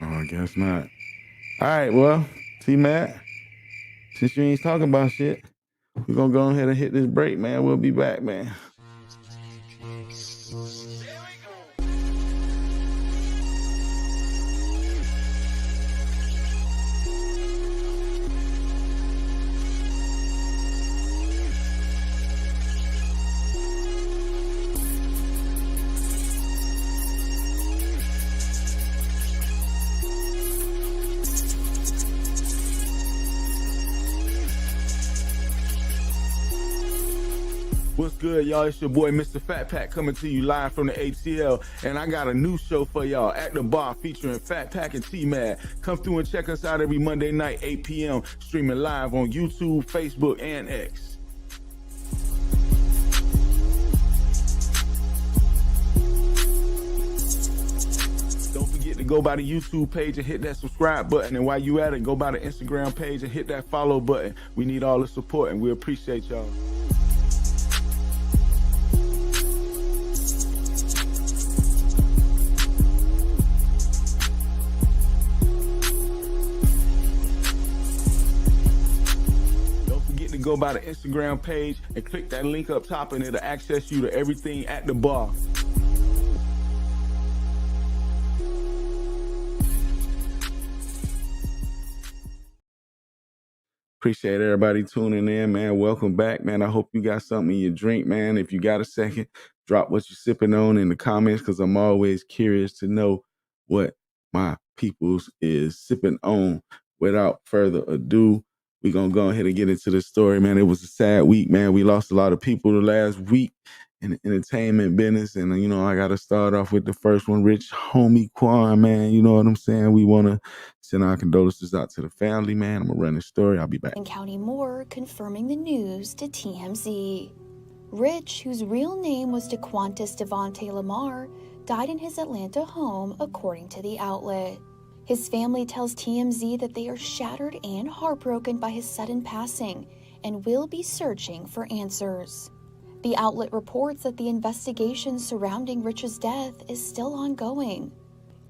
Oh, I guess not. All right, well, Tmadd, since you ain't talking about shit, we're going to go ahead and hit this break, man. We'll be back, man. What's good, y'all? It's your boy, MrFatPack, coming to you live from the ATL, and I got a new show for y'all, At the Bar, featuring FatPack and Tmadd. Come through and check us out every Monday night, 8 p.m., streaming live on YouTube, Facebook, and X. Don't forget to go by the YouTube page and hit that subscribe button, and while you at it, go by the Instagram page and hit that follow button. We need all the support, and we appreciate y'all. Go by the Instagram page and click that link up top and it'll access you to everything At the Bar. Appreciate everybody tuning in, man. Welcome back, man. I hope you got something in your drink, man. If you got a second, drop what you're sipping on in the comments because I'm always curious to know what my peoples is sipping on. Without further ado, we're going to go ahead and get into the story, man. It was a sad week, man. We lost a lot of people the last week in the entertainment business. And, you know, I got to start off with the first one, rich homie Quan, man. You know what I'm saying? We want to send our condolences out to the family, man. I'm going to run the story. I'll be back. County Moore confirming the news to TMZ. Rich, whose real name was DeQuantis Devontae Lamar, died in his Atlanta home, according to the outlet. His family tells TMZ that they are shattered and heartbroken by his sudden passing and will be searching for answers. The outlet reports that the investigation surrounding Rich's death is still ongoing.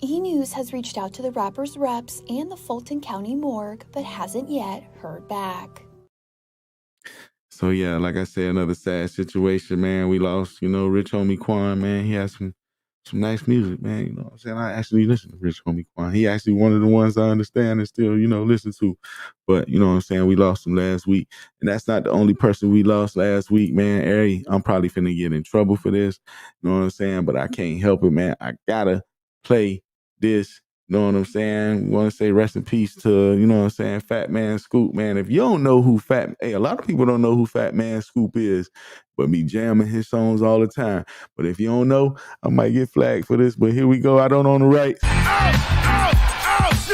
E! News has reached out to the rapper's reps and the Fulton County Morgue, but hasn't yet heard back. So yeah, like I said, another sad situation, man. We lost, rich homie Quan, man. He had some nice music, man. You know what I'm saying? I actually listen to rich homie Quan. He actually one of the ones I understand and still, listen to. But you know what I'm saying? We lost him last week. And that's not the only person we lost last week, man. Ari, I'm probably finna get in trouble for this. You know what I'm saying? But I can't help it, man. I gotta play this. You know what I'm saying? We want to say rest in peace to, you know what I'm saying, Fat Man Scoop, man. If you don't know who a lot of people don't know who Fat Man Scoop is, but be jamming his songs all the time. But if you don't know, I might get flagged for this, but here we go. I don't own the rights. You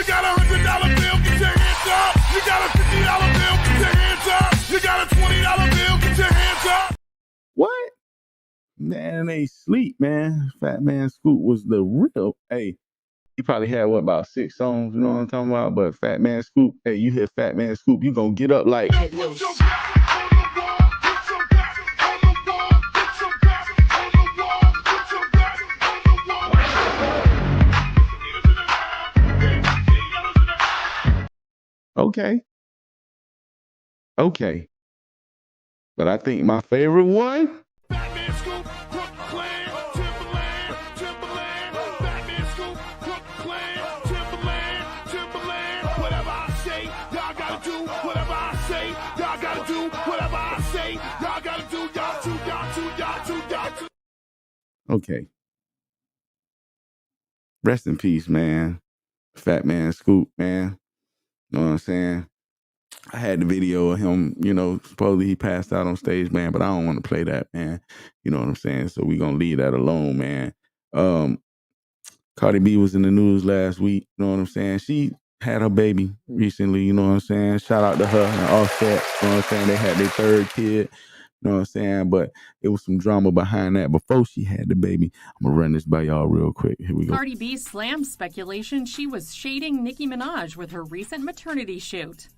got a $100 bill, get your hands up. You got a $50 bill, get your hands up. You got a $20 bill, get your hands up. What? Man, they sleep, man. Fat Man Scoop was the real, he probably had, about 6 songs, you know what I'm talking about? But Fat Man Scoop, you hit Fat Man Scoop, you gonna get up like... Okay. But I think my favorite one... Okay. Rest in peace, man. Fat Man Scoop, man. You know what I'm saying? I had the video of him, supposedly he passed out on stage, man, but I don't want to play that, man. You know what I'm saying? So we're going to leave that alone, man. Cardi B was in the news last week. You know what I'm saying? She had her baby recently, you know what I'm saying? Shout out to her and Offset. You know what I'm saying? They had their 3rd kid. You know what I'm saying? But it was some drama behind that before she had the baby. I'm going to run this by y'all real quick. Here we go. Cardi B slammed speculation she was shading Nicki Minaj with her recent maternity shoot.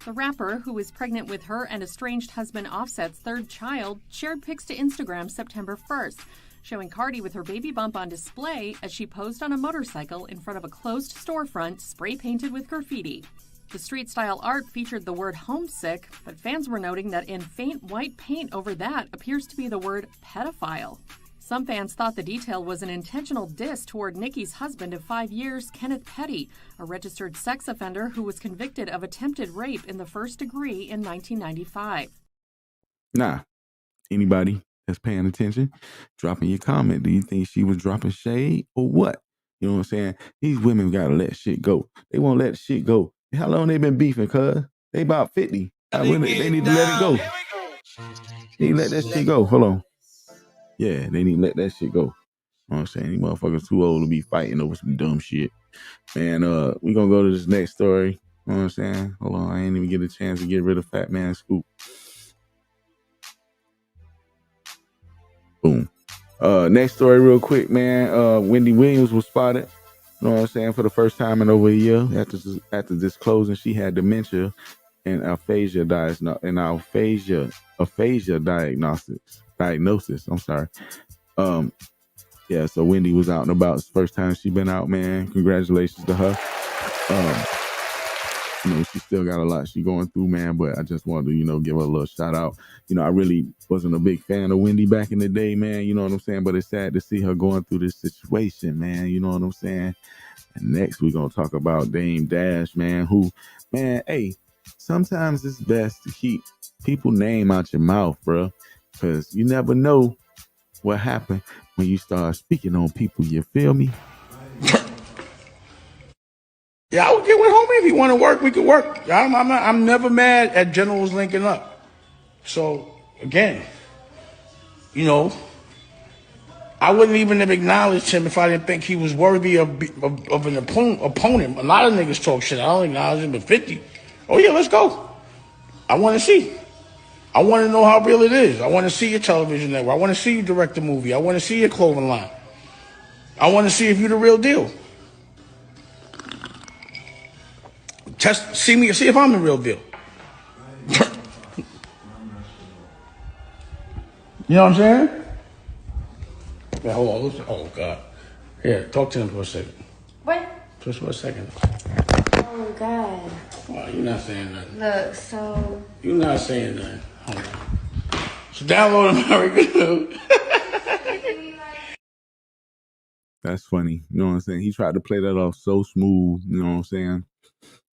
The rapper, who is pregnant with her and estranged husband Offset's 3rd child, shared pics to Instagram September 1st, showing Cardi with her baby bump on display as she posed on a motorcycle in front of a closed storefront spray-painted with graffiti. The street-style art featured the word homesick, but fans were noting that in faint white paint over that appears to be the word pedophile. Some fans thought the detail was an intentional diss toward Nicki's husband of 5 years, Kenneth Petty, a registered sex offender who was convicted of attempted rape in the 1st degree in 1995. Nah, anybody that's paying attention, dropping your comment. Do you think she was dropping shade or what? You know what I'm saying? These women gotta let shit go. They won't let shit go. How long they been beefing, cuz? They about 50. They need to let it go. They need to let that shit go. Hold on. Yeah, they need to let that shit go. You know what I'm saying? These motherfuckers too old to be fighting over some dumb shit. Man, we gonna go to this next story. You know what I'm saying? Hold on, I ain't even get a chance to get rid of Fat Man Scoop. Boom. Next story real quick, man. Wendy Williams was spotted, you know what I'm saying, for the first time in over a year after disclosing she had dementia and aphasia diagnosis. I'm sorry. Yeah, so Wendy was out and about. It's the first time she been out, man. Congratulations to her. She still got a lot she going through, man, but I just wanted to, give her a little shout out. I really wasn't a big fan of Wendy back in the day, man, you know what I'm saying? But it's sad to see her going through this situation, man, you know what I'm saying? And next we're going to talk about Dame Dash, man, who, man, hey, sometimes it's best to keep people's name out your mouth, bro, because you never know what happened when you start speaking on people, you feel me? Yeah, I would get with homie if you want to work. We could work. I'm never mad at generals linking up. So again, I wouldn't even have acknowledged him if I didn't think he was worthy of an opponent. A lot of niggas talk shit. I don't acknowledge him, but 50. Oh yeah, let's go. I want to see. I want to know how real it is. I want to see your television network. I want to see you direct a movie. I want to see your clothing line. I want to see if you're the real deal. See if I'm the real deal. You know what I'm saying? Yeah, hold on. Listen. Oh, God. Here, talk to him for a second. What? Just for a second. Oh, God. Oh, you're not saying nothing. Look, so... You're not saying nothing. Hold on. So download American. That's funny. You know what I'm saying? He tried to play that off so smooth. You know what I'm saying?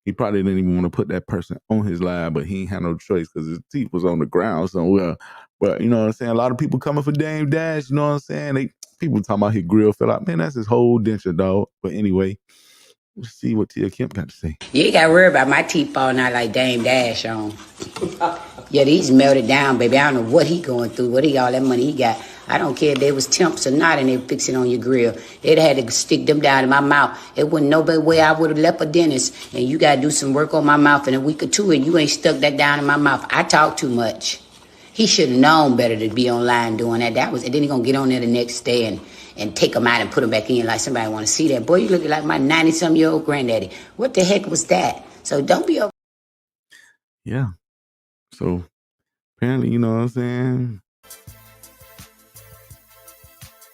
He probably didn't even want to put that person on his live, but he ain't had no choice because his teeth was on the ground somewhere. But you know what I'm saying? A lot of people coming for Dame Dash. You know what I'm saying? People talking about his grill fell out. Man, that's his whole denture, dog. But anyway, let's see what Tia Kemp got to say. You ain't got to worry about my teeth falling out like Dame Dash on. Yeah, these melted down, baby. I don't know what he going through, all that money he got. I don't care if they was temps or not and they fix it on your grill. They'd had to stick them down in my mouth. It wasn't no better way I would have left a dentist. And you got to do some work on my mouth in a week or two and you ain't stuck that down in my mouth. I talk too much. He should have known better to be online doing that. And then he going to get on there the next day and take them out and put them back in like somebody want to see that. Boy, you looking like my 90-some-year-old granddaddy. What the heck was that? So don't be over. Yeah. So apparently, you know what I'm saying?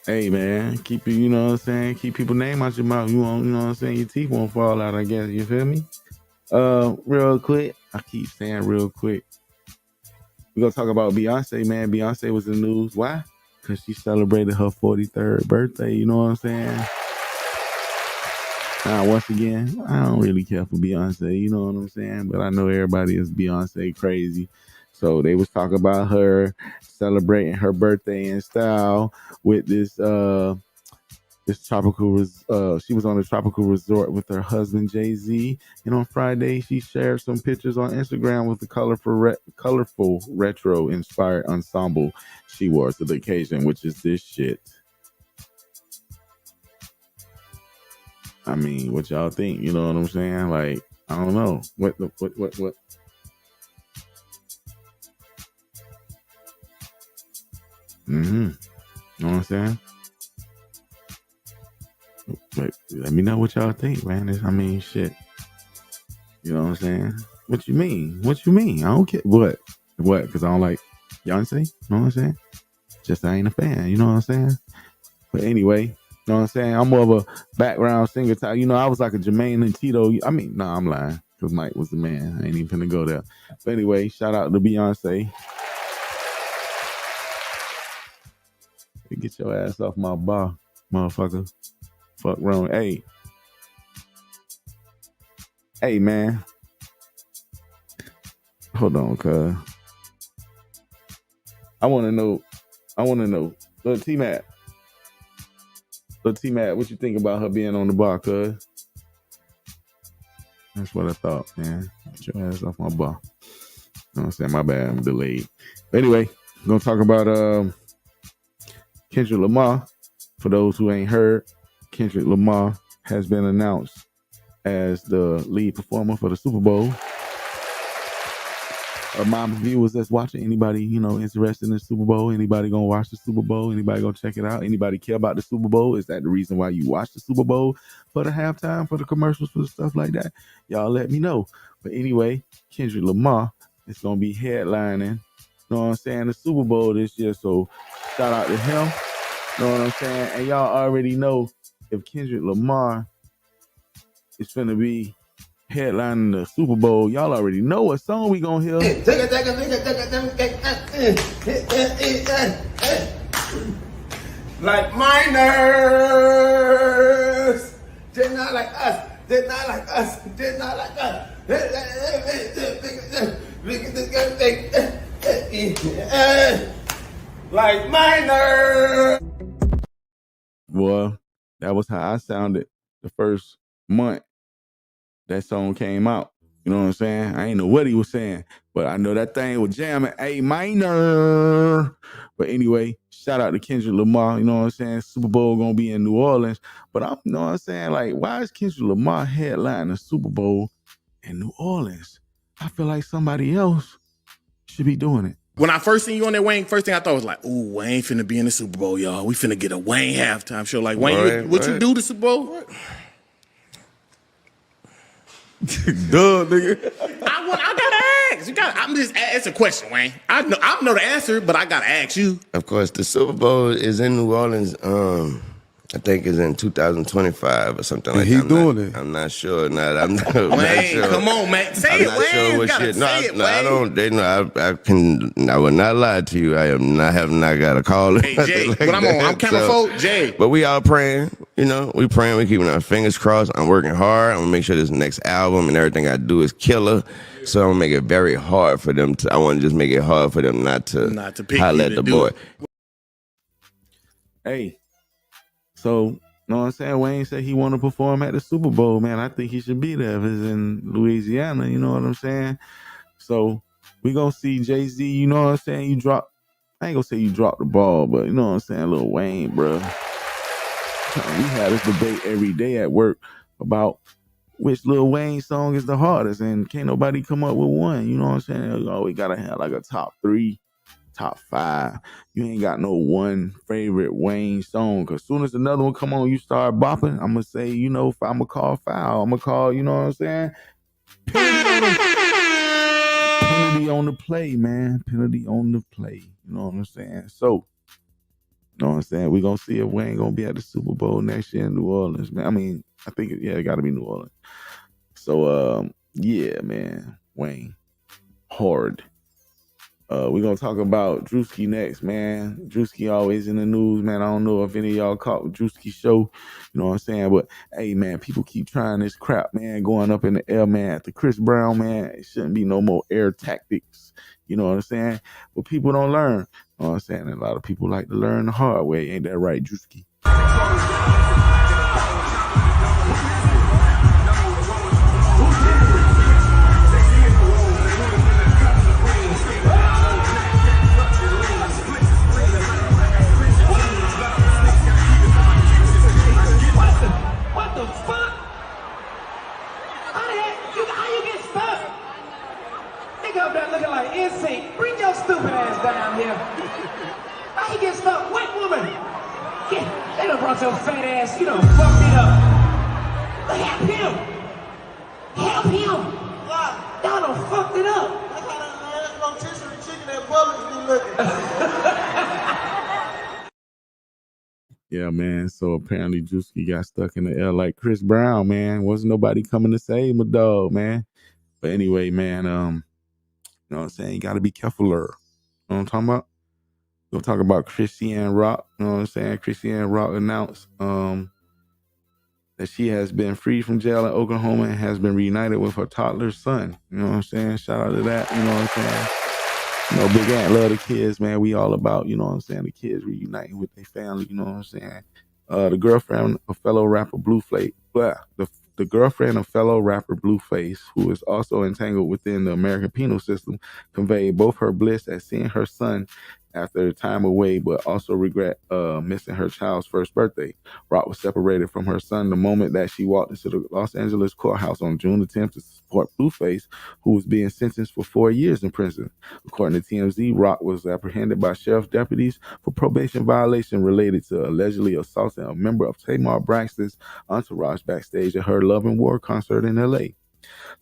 Hey man, keep you know what I'm saying? Keep people's name out your mouth. You know what I'm saying? Your teeth won't fall out, I guess. You feel me? Real quick. I keep saying real quick. We're gonna talk about Beyonce, man. Beyonce was in the news. Why? Because she celebrated her 43rd birthday, you know what I'm saying? Now, once again, I don't really care for Beyonce, you know what I'm saying? But I know everybody is Beyonce crazy. So they was talking about her celebrating her birthday in style with this tropical she was on a tropical resort with her husband Jay-Z, and on Friday she shared some pictures on Instagram with the colorful retro inspired ensemble she wore to the occasion, which is this shit. I mean, what y'all think? You know what I'm saying? Like, I don't know. What? You know what I'm saying? But let me know what y'all think, man. I mean, shit. You know what I'm saying? What you mean? What you mean? I don't care. What? Because I don't like Beyonce? You know what I'm saying? Just I ain't a fan. You know what I'm saying? But anyway, you know what I'm saying? I'm more of a background singer type. You know, I was like a Jermaine and Tito. I mean, no, I'm lying. Because Mike was the man. I ain't even finna go there. But anyway, shout out to Beyonce. Get your ass off my bar, motherfucker. Fuck wrong. Hey, man. Hold on, cuz. I want to know. Little Tmadd, what you think about her being on the bar, cuz? That's what I thought, man. Get your ass off my bar. You know what I'm saying? My bad, I'm delayed. But anyway, I'm going to talk about Kendrick Lamar. For those who ain't heard, Kendrick Lamar has been announced as the lead performer for the Super Bowl. My viewers that's watching, anybody, you know, interested in the Super Bowl, anybody gonna watch the Super Bowl, anybody gonna check it out, anybody care about the Super Bowl? Is that the reason why you watch the Super Bowl? For the halftime, for the commercials, for the stuff like that? Y'all let me know. But anyway, Kendrick Lamar is gonna be headlining, you know what I'm saying, the Super Bowl this year. So shout out to him. You know what I'm saying? And y'all already know if Kendrick Lamar is finna be headlining the Super Bowl, y'all already know what song we gonna hear. Like minors, did not like us, did not like us, did not like us. Like minors. Well, that was how I sounded the first month that song came out. You know what I'm saying? I ain't know what he was saying, but I know that thing was jamming A minor. But anyway, shout out to Kendrick Lamar. You know what I'm saying? Super Bowl gonna be in New Orleans. But you know what I'm saying? Like, why is Kendrick Lamar headlining the Super Bowl in New Orleans? I feel like somebody else should be doing it. When I first seen you on that Wayne, first thing I thought was like, ooh, Wayne finna be in the Super Bowl, y'all. We finna get a Wayne halftime show. Like, Wayne, what you do the Super Bowl? Duh, nigga. I gotta ask. I'm just it's a question, Wayne. I know the answer, but I gotta ask you. Of course, the Super Bowl is in New Orleans. I think it's in 2025 or something like he's that. doing it. I'm not sure. I'm not Wayne, sure. come on, man. Say I'm it, not Wayne. sure what Gotta shit. say it, No, I Wayne. don't. They know. I will not lie to you. I am not have not got a call. Hey, Jay, like but I'm camera so, folk, Jay. But we all praying. You know, we praying. We keeping our fingers crossed. I'm working hard. I'm gonna make sure this next album and everything I do is killer. So I'm gonna make it very hard for them to. I want to just make it hard for them not to pick holler you at to the do boy. it. Hey, so. You know what I'm saying? Wayne said he want to perform at the Super Bowl, man. I think he should be there if it's in Louisiana. You know what I'm saying? So we gonna see Jay-Z. You know what I'm saying? I ain't gonna say you dropped the ball, but you know what I'm saying? Lil Wayne, bro. We had this debate every day at work about which Lil Wayne song is the hardest, and can't nobody come up with one. You know what I'm saying? Oh, we gotta have like a top 3. Top 5. You ain't got no one favorite Wayne song. Cause soon as another one come on, you start bopping. I'm gonna say, you know, if I'm gonna call foul, I'm gonna call, you know what I'm saying? Penalty on the play, man. Penalty on the play. You know what I'm saying? So, you know what I'm saying? We're gonna see if Wayne gonna be at the Super Bowl next year in New Orleans, man. I mean, I think it gotta be New Orleans. So yeah, man. Wayne. Hard. We're gonna talk about Druski next, man. Druski always in the news, man. I don't know if any of y'all caught Druski's show, you know what I'm saying? But hey, man, people keep trying this crap, man, going up in the air, man. At the Chris Brown, man, it shouldn't be no more air tactics, you know what I'm saying? But people don't learn, you know what I'm saying? And a lot of people like to learn the hard way. Ain't that right, Druski? Looking like NSYNC. Bring your stupid ass down here. How you get stuck? White woman. Yeah, they done brought your fat ass. You done fucked it up. Help him. Help him. Y'all done fucked it up. Look how that ass rotisserie chicken and Publix be looking. Yeah, man. So apparently Druski got stuck in the air like Chris Brown, man. Wasn't nobody coming to save my dog, man. But anyway, man, you know what I'm saying? You got to be careful. You know what I'm talking about? We'll talk about Christiane Rock. You know what I'm saying? Christiane Rock announced that she has been freed from jail in Oklahoma and has been reunited with her toddler son. You know what I'm saying? Shout out to that. You know what I'm saying? You know, Big Ant love the kids, man. We all about, you know what I'm saying, the kids reuniting with their family. You know what I'm saying? The girlfriend of fellow rapper Blueface, the girlfriend of fellow rapper Blueface, who is also entangled within the American penal system, conveyed both her bliss at seeing her son after time away, but also regret missing her child's first birthday. Rock was separated from her son the moment that she walked into the Los Angeles courthouse on June the 10th to support Blueface, who was being sentenced for 4 years in prison. According to TMZ, Rock was apprehended by sheriff deputies for probation violation related to allegedly assaulting a member of Tamar Braxton's entourage backstage at her Love and War concert in L.A.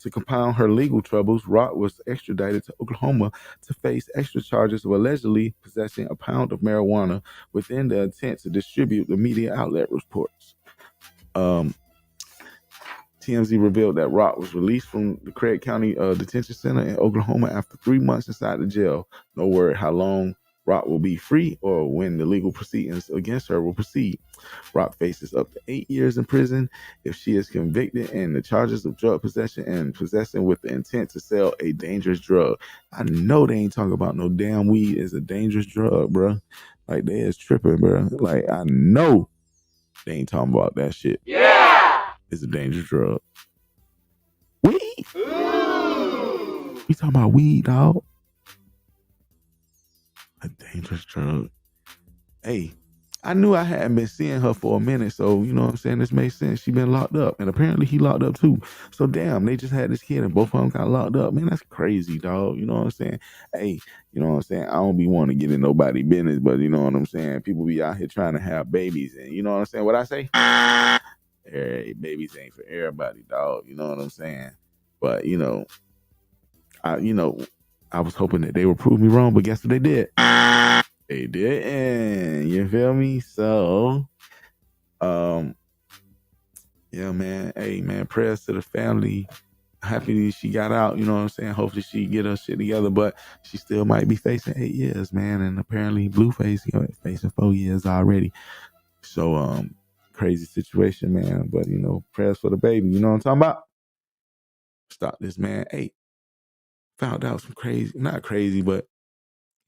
To compound her legal troubles, Rock was extradited to Oklahoma to face extra charges of allegedly possessing a pound of marijuana within the intent to distribute, the media outlet reports. TMZ revealed that Rock was released from the Craig County Detention Center in Oklahoma after 3 months inside the jail. No word how long Rock will be free or when the legal proceedings against her will proceed. Rock faces up to 8 years in prison if she is convicted in the charges of drug possession and possessing with the intent to sell a dangerous drug. I know they ain't talking about no damn weed is a dangerous drug, bro. Like, they is tripping, bro. Like, I know they ain't talking about that shit. Yeah! It's a dangerous drug. Weed? We talking about weed, dog. A dangerous drug. Hey, I knew I hadn't been seeing her for a minute, so you know what I'm saying? This makes sense. She been locked up, and apparently he locked up too. So damn, they just had this kid and both of them got locked up. Man, that's crazy, dog. You know what I'm saying? Hey, you know what I'm saying? I don't be wanting to get in nobody's business, but you know what I'm saying? People be out here trying to have babies, and you know what I'm saying? What I say? Hey, babies ain't for everybody, dog. You know what I'm saying? But you know, I was hoping that they would prove me wrong, but guess what they did? They didn't. You feel me? So, Yeah, man. Hey, man, prayers to the family. Happy she got out, you know what I'm saying? Hopefully she get her shit together, but she still might be facing 8 years, man. And apparently Blueface, facing 4 years already. So, crazy situation, man. But, prayers for the baby. You know what I'm talking about? Stop this, man. Hey, found out some crazy, not crazy, but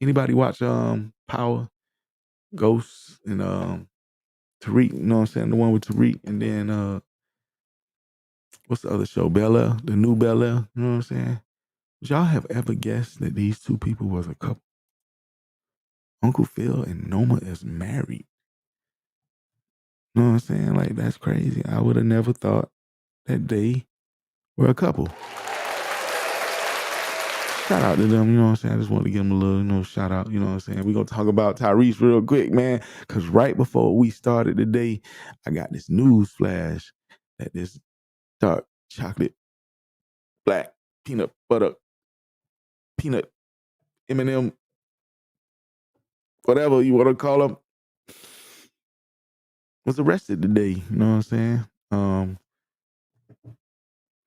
anybody watch Power, Ghosts, and Tyreek, you know what I'm saying? The one with Tyreek, and then what's the other show? Bel-Air, the new Bel-Air, you know what I'm saying? Would y'all have ever guessed that these two people was a couple? Uncle Phil and Noma is married. You know what I'm saying? Like, that's crazy. I would have never thought that they were a couple. Shout out to them, you know what I'm saying? I just want to give them a little, shout out, you know what I'm saying? We're going to talk about Tyrese real quick, man, because right before we started today, I got this news flash that this dark chocolate, black, peanut butter, peanut, M&M, whatever you want to call them, was arrested today, you know what I'm saying?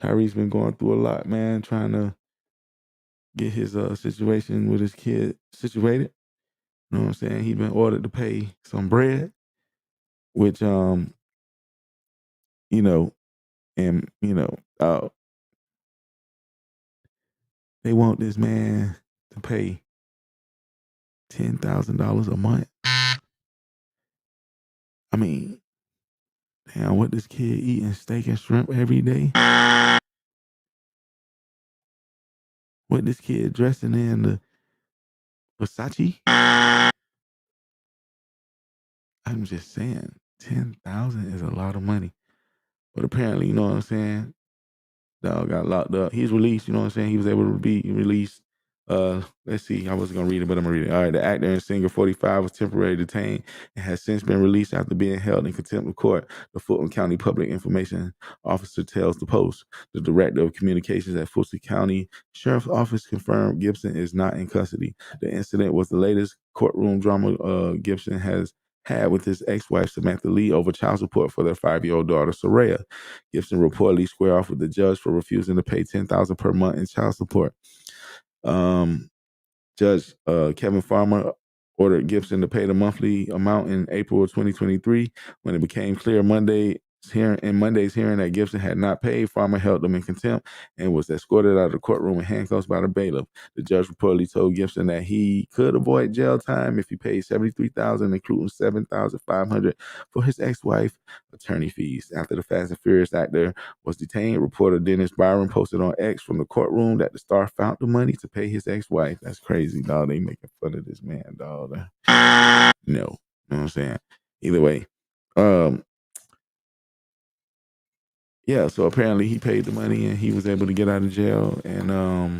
Tyrese been going through a lot, man, trying to get his situation with his kid situated. You know what I'm saying? He been ordered to pay some bread, which and they want this man to pay $10,000 a month. I mean, damn, what this kid eating steak and shrimp every day? What this kid dressing in the Versace? I'm just saying, 10,000 is a lot of money. But apparently, you know what I'm saying? Dog got locked up. He's released, you know what I'm saying? He was able to be released. Let's see. I wasn't going to read it, but I'm going to read it. All right. The actor and singer 45 was temporarily detained and has since been released after being held in contempt of court. The Fulton County Public Information Officer tells the Post. The director of communications at Fulton County Sheriff's Office confirmed Gibson is not in custody. The incident was the latest courtroom drama Gibson has had with his ex-wife Samantha Lee over child support for their 5-year-old daughter Soraya. Gibson reportedly squared off with the judge for refusing to pay $10,000 per month in child support. Judge Kevin Farmer ordered Gibson to pay the monthly amount in April of 2023. When it became clear Monday's hearing that Gibson had not paid, Farmer held him in contempt and was escorted out of the courtroom in handcuffs by the bailiff. The judge reportedly told Gibson that he could avoid jail time if he paid $73,000, including $7,500 for his ex-wife attorney fees. After the Fast and Furious actor was detained, reporter Dennis Byron posted on X from the courtroom that the star found the money to pay his ex-wife. That's crazy, dog. They making fun of this man, dog. No, you know what I'm saying? Either way, yeah, so apparently he paid the money and he was able to get out of jail. And you know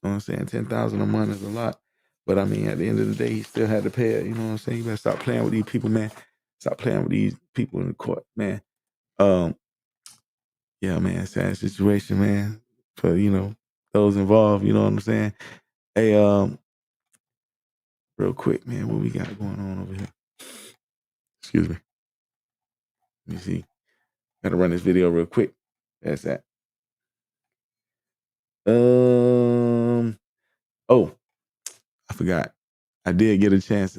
what I'm saying, $10,000 a month is a lot. But I mean, at the end of the day, he still had to pay it. You know what I'm saying? You better stop playing with these people, man. Stop playing with these people in the court, man. Yeah, man, sad situation, man. For those involved, you know what I'm saying? Hey, real quick, man, what we got going on over here? Excuse me. Let me see. Gotta run this video real quick. That's that. Oh, I forgot. I did get a chance.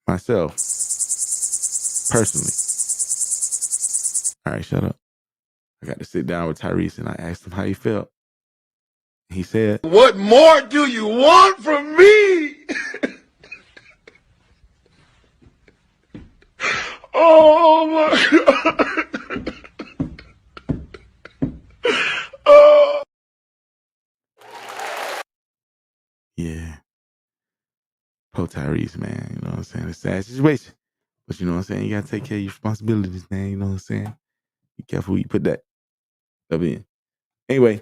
Myself, personally. All right, shut up. I got to sit down with Tyrese and I asked him how he felt. He said, "What more do you want from me?" Oh my God. Oh. yeah. Poor Tyrese, man. You know what I'm saying? It's a sad situation. But you know what I'm saying? You got to take care of your responsibilities, man. You know what I'm saying? Be careful where you put that stuff in. Anyway,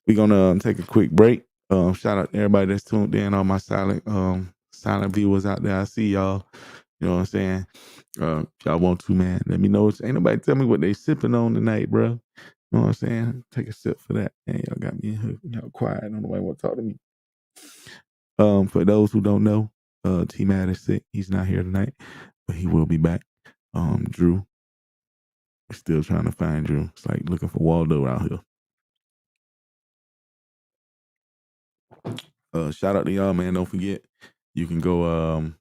we're going to take a quick break. Shout out to everybody that's tuned in, all my silent viewers out there. I see y'all. You know what I'm saying? If y'all want to, man, let me know. Ain't nobody tell me what they sipping on tonight, bro. You know what I'm saying? Take a sip for that. Man, y'all got me in here, quiet. Don't nobody want to talk to me. For those who don't know, Tmadd is sick. He's not here tonight, but he will be back. Drew, we're still trying to find Drew. It's like looking for Waldo out here. Shout out to y'all, man. Don't forget, you can go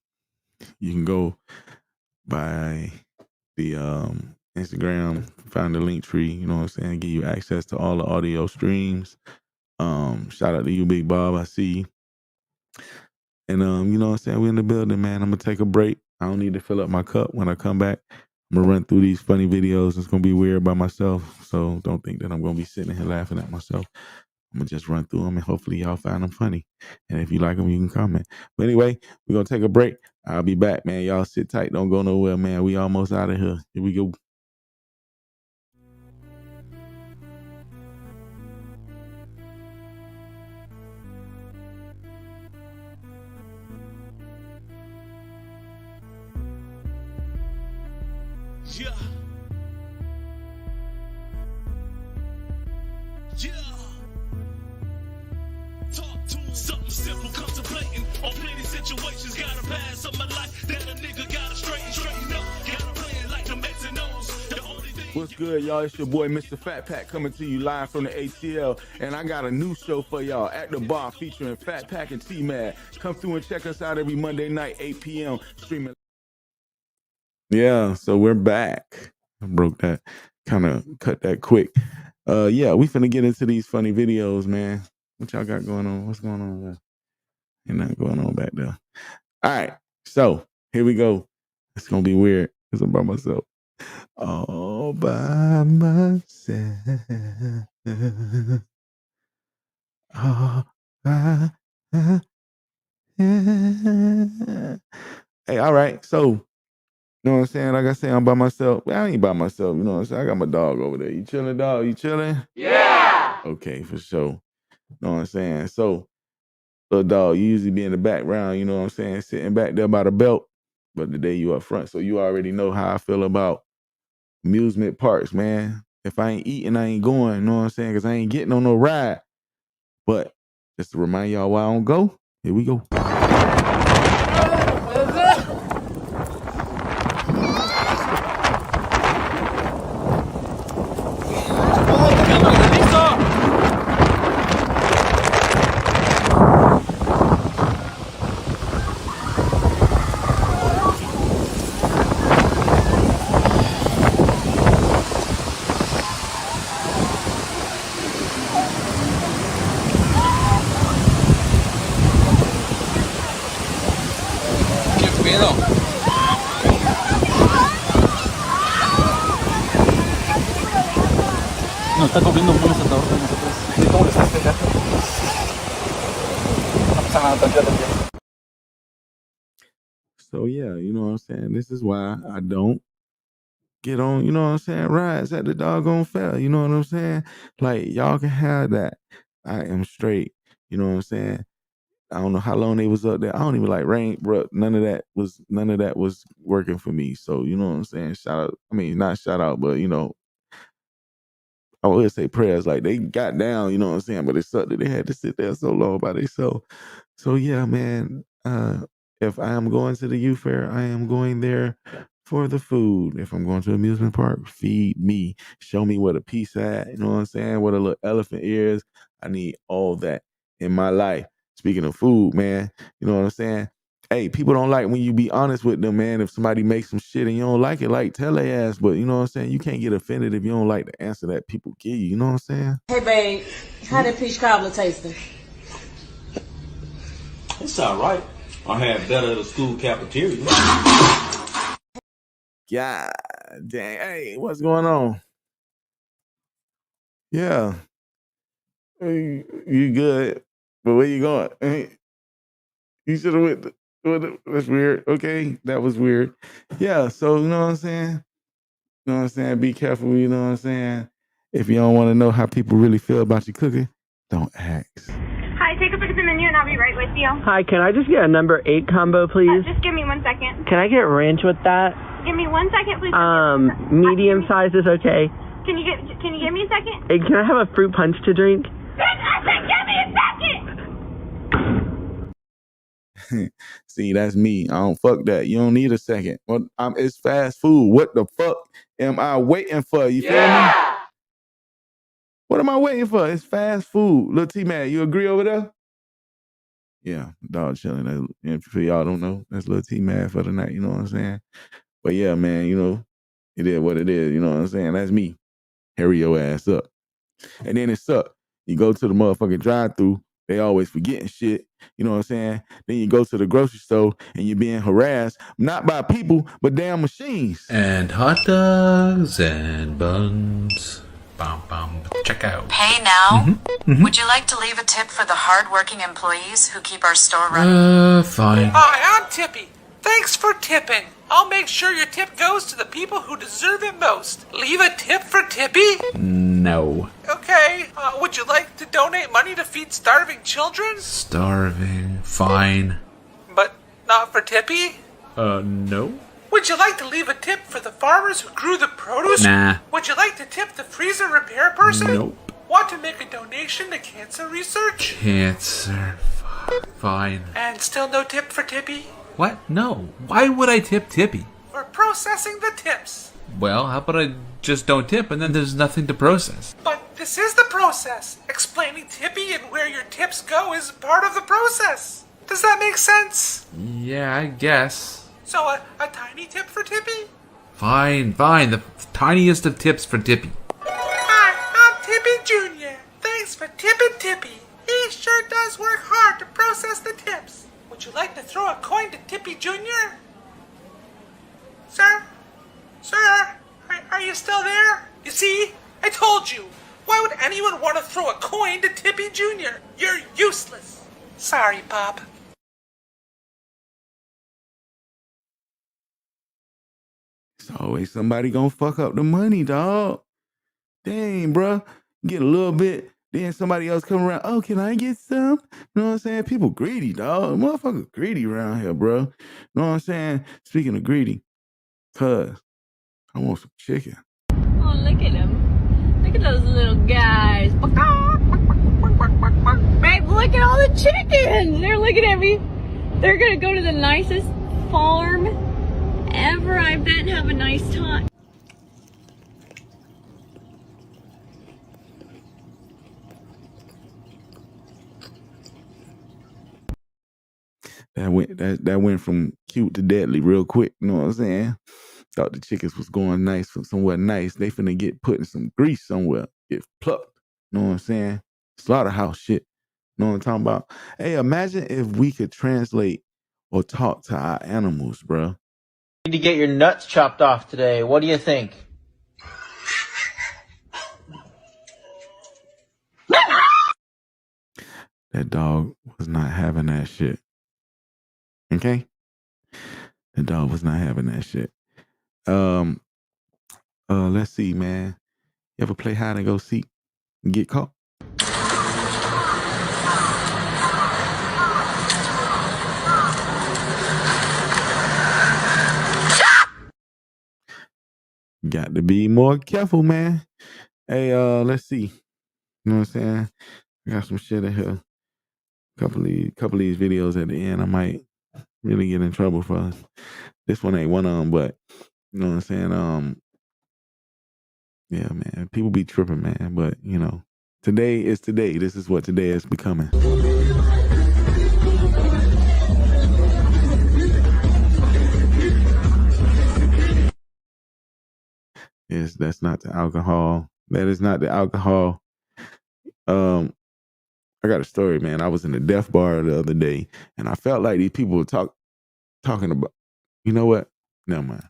by the Instagram, find the link tree, you know what I'm saying, give you access to all the audio streams. Shout out to you, Big Bob. I see you. And you know what I'm saying, we in the building, man. I'm gonna take a break. I don't need to fill up my cup. When I come back, I'm gonna run through these funny videos. It's gonna be weird by myself, so don't think that I'm gonna be sitting here laughing at myself. I'm gonna just run through them and hopefully y'all find them funny. And if you like them, you can comment. But anyway, we're gonna take a break. I'll be back, man. Y'all sit tight. Don't go nowhere, man. We almost out of here. Here we go. Yeah. Yeah. Talk to something simple, contemplating on plenty situations. Gotta pass on my life that a nigga gotta straighten up. Gotta play it like the Mets and O's. The only thing. What's good, y'all? It's your boy, MrFatPack, coming to you live from the ATL. And I got a new show for y'all, At the Bar, featuring FatPack and Tmadd. Come through and check us out every Monday night, 8 p.m. streaming. Yeah, so we're back. I broke that, kind of cut that quick. Yeah, we finna get into these funny videos, man. What y'all got going on? What's going on there? Ain't nothing going on back there. All right, so here we go. It's gonna be weird because I'm by myself. All by myself. All by myself. Hey, all right, so. You know what I'm saying? Like I say, I'm by myself. Well, I ain't by myself. You know what I'm saying? I got my dog over there. You chilling, dog? You chilling? Yeah. Okay, for sure. You know what I'm saying? So, little dog, you usually be in the background, you know what I'm saying? Sitting back there by the belt. But today you up front. So you already know how I feel about amusement parks, man. If I ain't eating, I ain't going. You know what I'm saying? Because I ain't getting on no ride. But just to remind y'all why I don't go, here we go. Nos está comiendo un saltador con nosotros. ¿Cómo le estás pegando? No pasa nada, tranquilo. So yeah, you know what I'm saying? This is why I don't get on, you know what I'm saying, rides at the doggone fair. You know what I'm saying? Like, y'all can have that. I am straight. You know what I'm saying? I don't know how long they was up there. I don't even like rain, bro. None of that was working for me. So, you know what I'm saying? Shout out. I mean, not shout out, but you know, I would say prayers. Like, they got down, you know what I'm saying? But it sucked that they had to sit there so long by themselves. So yeah, man. If I am going to the youth fair, I am going there for the food. If I'm going to an amusement park, feed me. Show me what a piece at. You know what I'm saying? What a little elephant ears. I need all that in my life. Speaking of food, man, you know what I'm saying? Hey, people don't like when you be honest with them, man. If somebody makes some shit and you don't like it, like, tell their ass. But you know what I'm saying? You can't get offended if you don't like the answer that people give you. You know what I'm saying? Hey, babe, how that peach cobbler tasting? It's all right. I had better at the school cafeteria. God dang. Hey, what's going on? Yeah. Hey, you good. But where you going? Hey, you should have went. That's weird. Okay, that was weird. Yeah, so you know what I'm saying? You know what I'm saying? Be careful, you know what I'm saying? If you don't want to know how people really feel about your cooking, don't ask. Hi, take a look at the menu and I'll be right with you. Hi, can I just get a number 8 combo, please? Just give me 1 second. Can I get ranch with that? Give me 1 second, please. Medium size is okay. Can you give me a second? Hey, can I have a fruit punch to drink? I said, give me a second! See, that's me. I don't fuck that. You don't need a second. Well, it's fast food. What the fuck am I waiting for? You feel me? What am I waiting for? It's fast food. Lil Tmadd, you agree over there? Yeah, dog chilling. If for y'all don't know, that's Lil Tmadd for the night. You know what I'm saying? But yeah, man, you know, it is what it is. You know what I'm saying? That's me. Hurry your ass up. And then it sucks. You go to the motherfucking drive-thru, they always forgetting shit. You know what I'm saying? Then you go to the grocery store and you're being harassed, not by people, but damn machines. And hot dogs and buns. Bum, bum. Check out. Hey now, would you like to leave a tip for the hard-working employees who keep our store running? Fine. Hi, I'm Tippy. Thanks for tipping. I'll make sure your tip goes to the people who deserve it most. Leave a tip for Tippy? No. Okay. Would you like to donate money to feed starving children? Starving. Fine. But not for Tippy? No. Would you like to leave a tip for the farmers who grew the produce? Nah. Would you like to tip the freezer repair person? Nope. Want to make a donation to cancer research? Cancer. Fine. And still no tip for Tippy? What? No. Why would I tip Tippy? For processing the tips. Well, how about I just don't tip and then there's nothing to process? But this is the process. Explaining Tippy and where your tips go is part of the process. Does that make sense? Yeah, I guess. So a tiny tip for Tippy? Fine. The tiniest of tips for Tippy. Hi, I'm Tippy Jr. Thanks for tipping Tippy. He sure does work hard to process the tips. Would you like to throw a coin to Tippy Jr.? Sir? Sir? Are you still there? You see? I told you. Why would anyone want to throw a coin to Tippy Jr.? You're useless. Sorry, Pop. It's always somebody gonna fuck up the money, dog. Dang, bro. Get a little bit, then somebody else come around. Oh, can I get some? You know what I'm saying? People greedy, dog. Motherfuckers greedy around here, bro. You know what I'm saying? Speaking of greedy, cuz I want some chicken. Oh, look at him. Look at those little guys. Babe, look at all the chickens. They're looking at me. They're gonna go to the nicest farm ever, I bet, and have a nice time. That went from cute to deadly real quick. You know what I'm saying? Thought the chickens was going nice from somewhere nice. They finna get put in some grease somewhere. Get plucked. You know what I'm saying? Slaughterhouse shit. You know what I'm talking about? Hey, imagine if we could translate or talk to our animals, bro. Need to get your nuts chopped off today. What do you think? That dog was not having that shit. Okay? The dog was not having that shit. Let's see, man. You ever play hide and go seek and get caught? Got to be more careful, man. Hey, let's see. You know what I'm saying? I got some shit in here. Couple of these videos at the end, I might really get in trouble for. This one ain't one of them, but you know what I'm saying? Yeah, man. People be tripping, man. But, you know, today is today. This is what today is becoming. Yes, that's not the alcohol. That is not the alcohol. I got a story, man. I was in a deaf bar the other day, and I felt like these people were talking about, you know what? Never mind.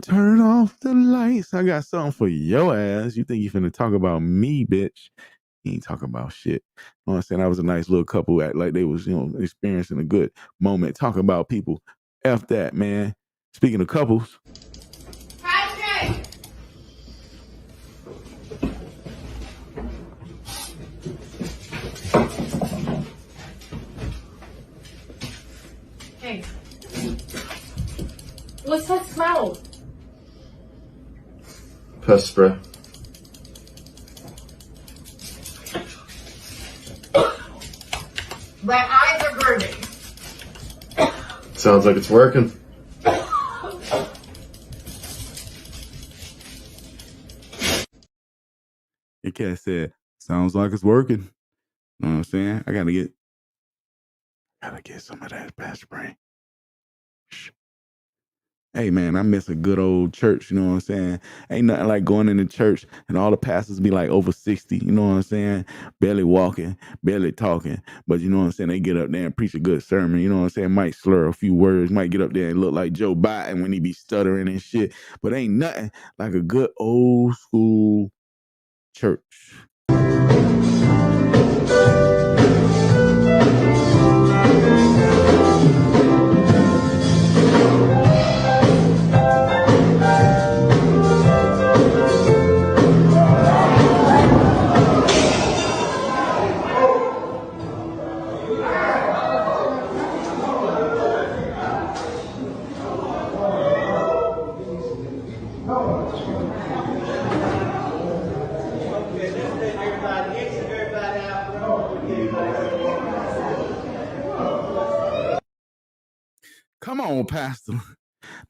Turn off the lights. I got something for your ass. You think you finna talk about me, bitch? He ain't talking about shit. You know what I'm saying? I was a nice little couple, act like they was, you know, experiencing a good moment, talking about people. F that, man. Speaking of couples. Patrick! Hey. What's that smell? Pest spray. My eyes are burning. Sounds like it's working. Your cat said, sounds like it's working. You know what I'm saying? I gotta get some of that best spray. Hey man, I miss a good old church, you know what I'm saying? Ain't nothing like going into church and all the pastors be like over 60, you know what I'm saying? Barely walking, barely talking. But you know what I'm saying? They get up there and preach a good sermon, you know what I'm saying? Might slur a few words, might get up there and look like Joe Biden when he be stuttering and shit. But ain't nothing like a good old school church. Come on, Pastor.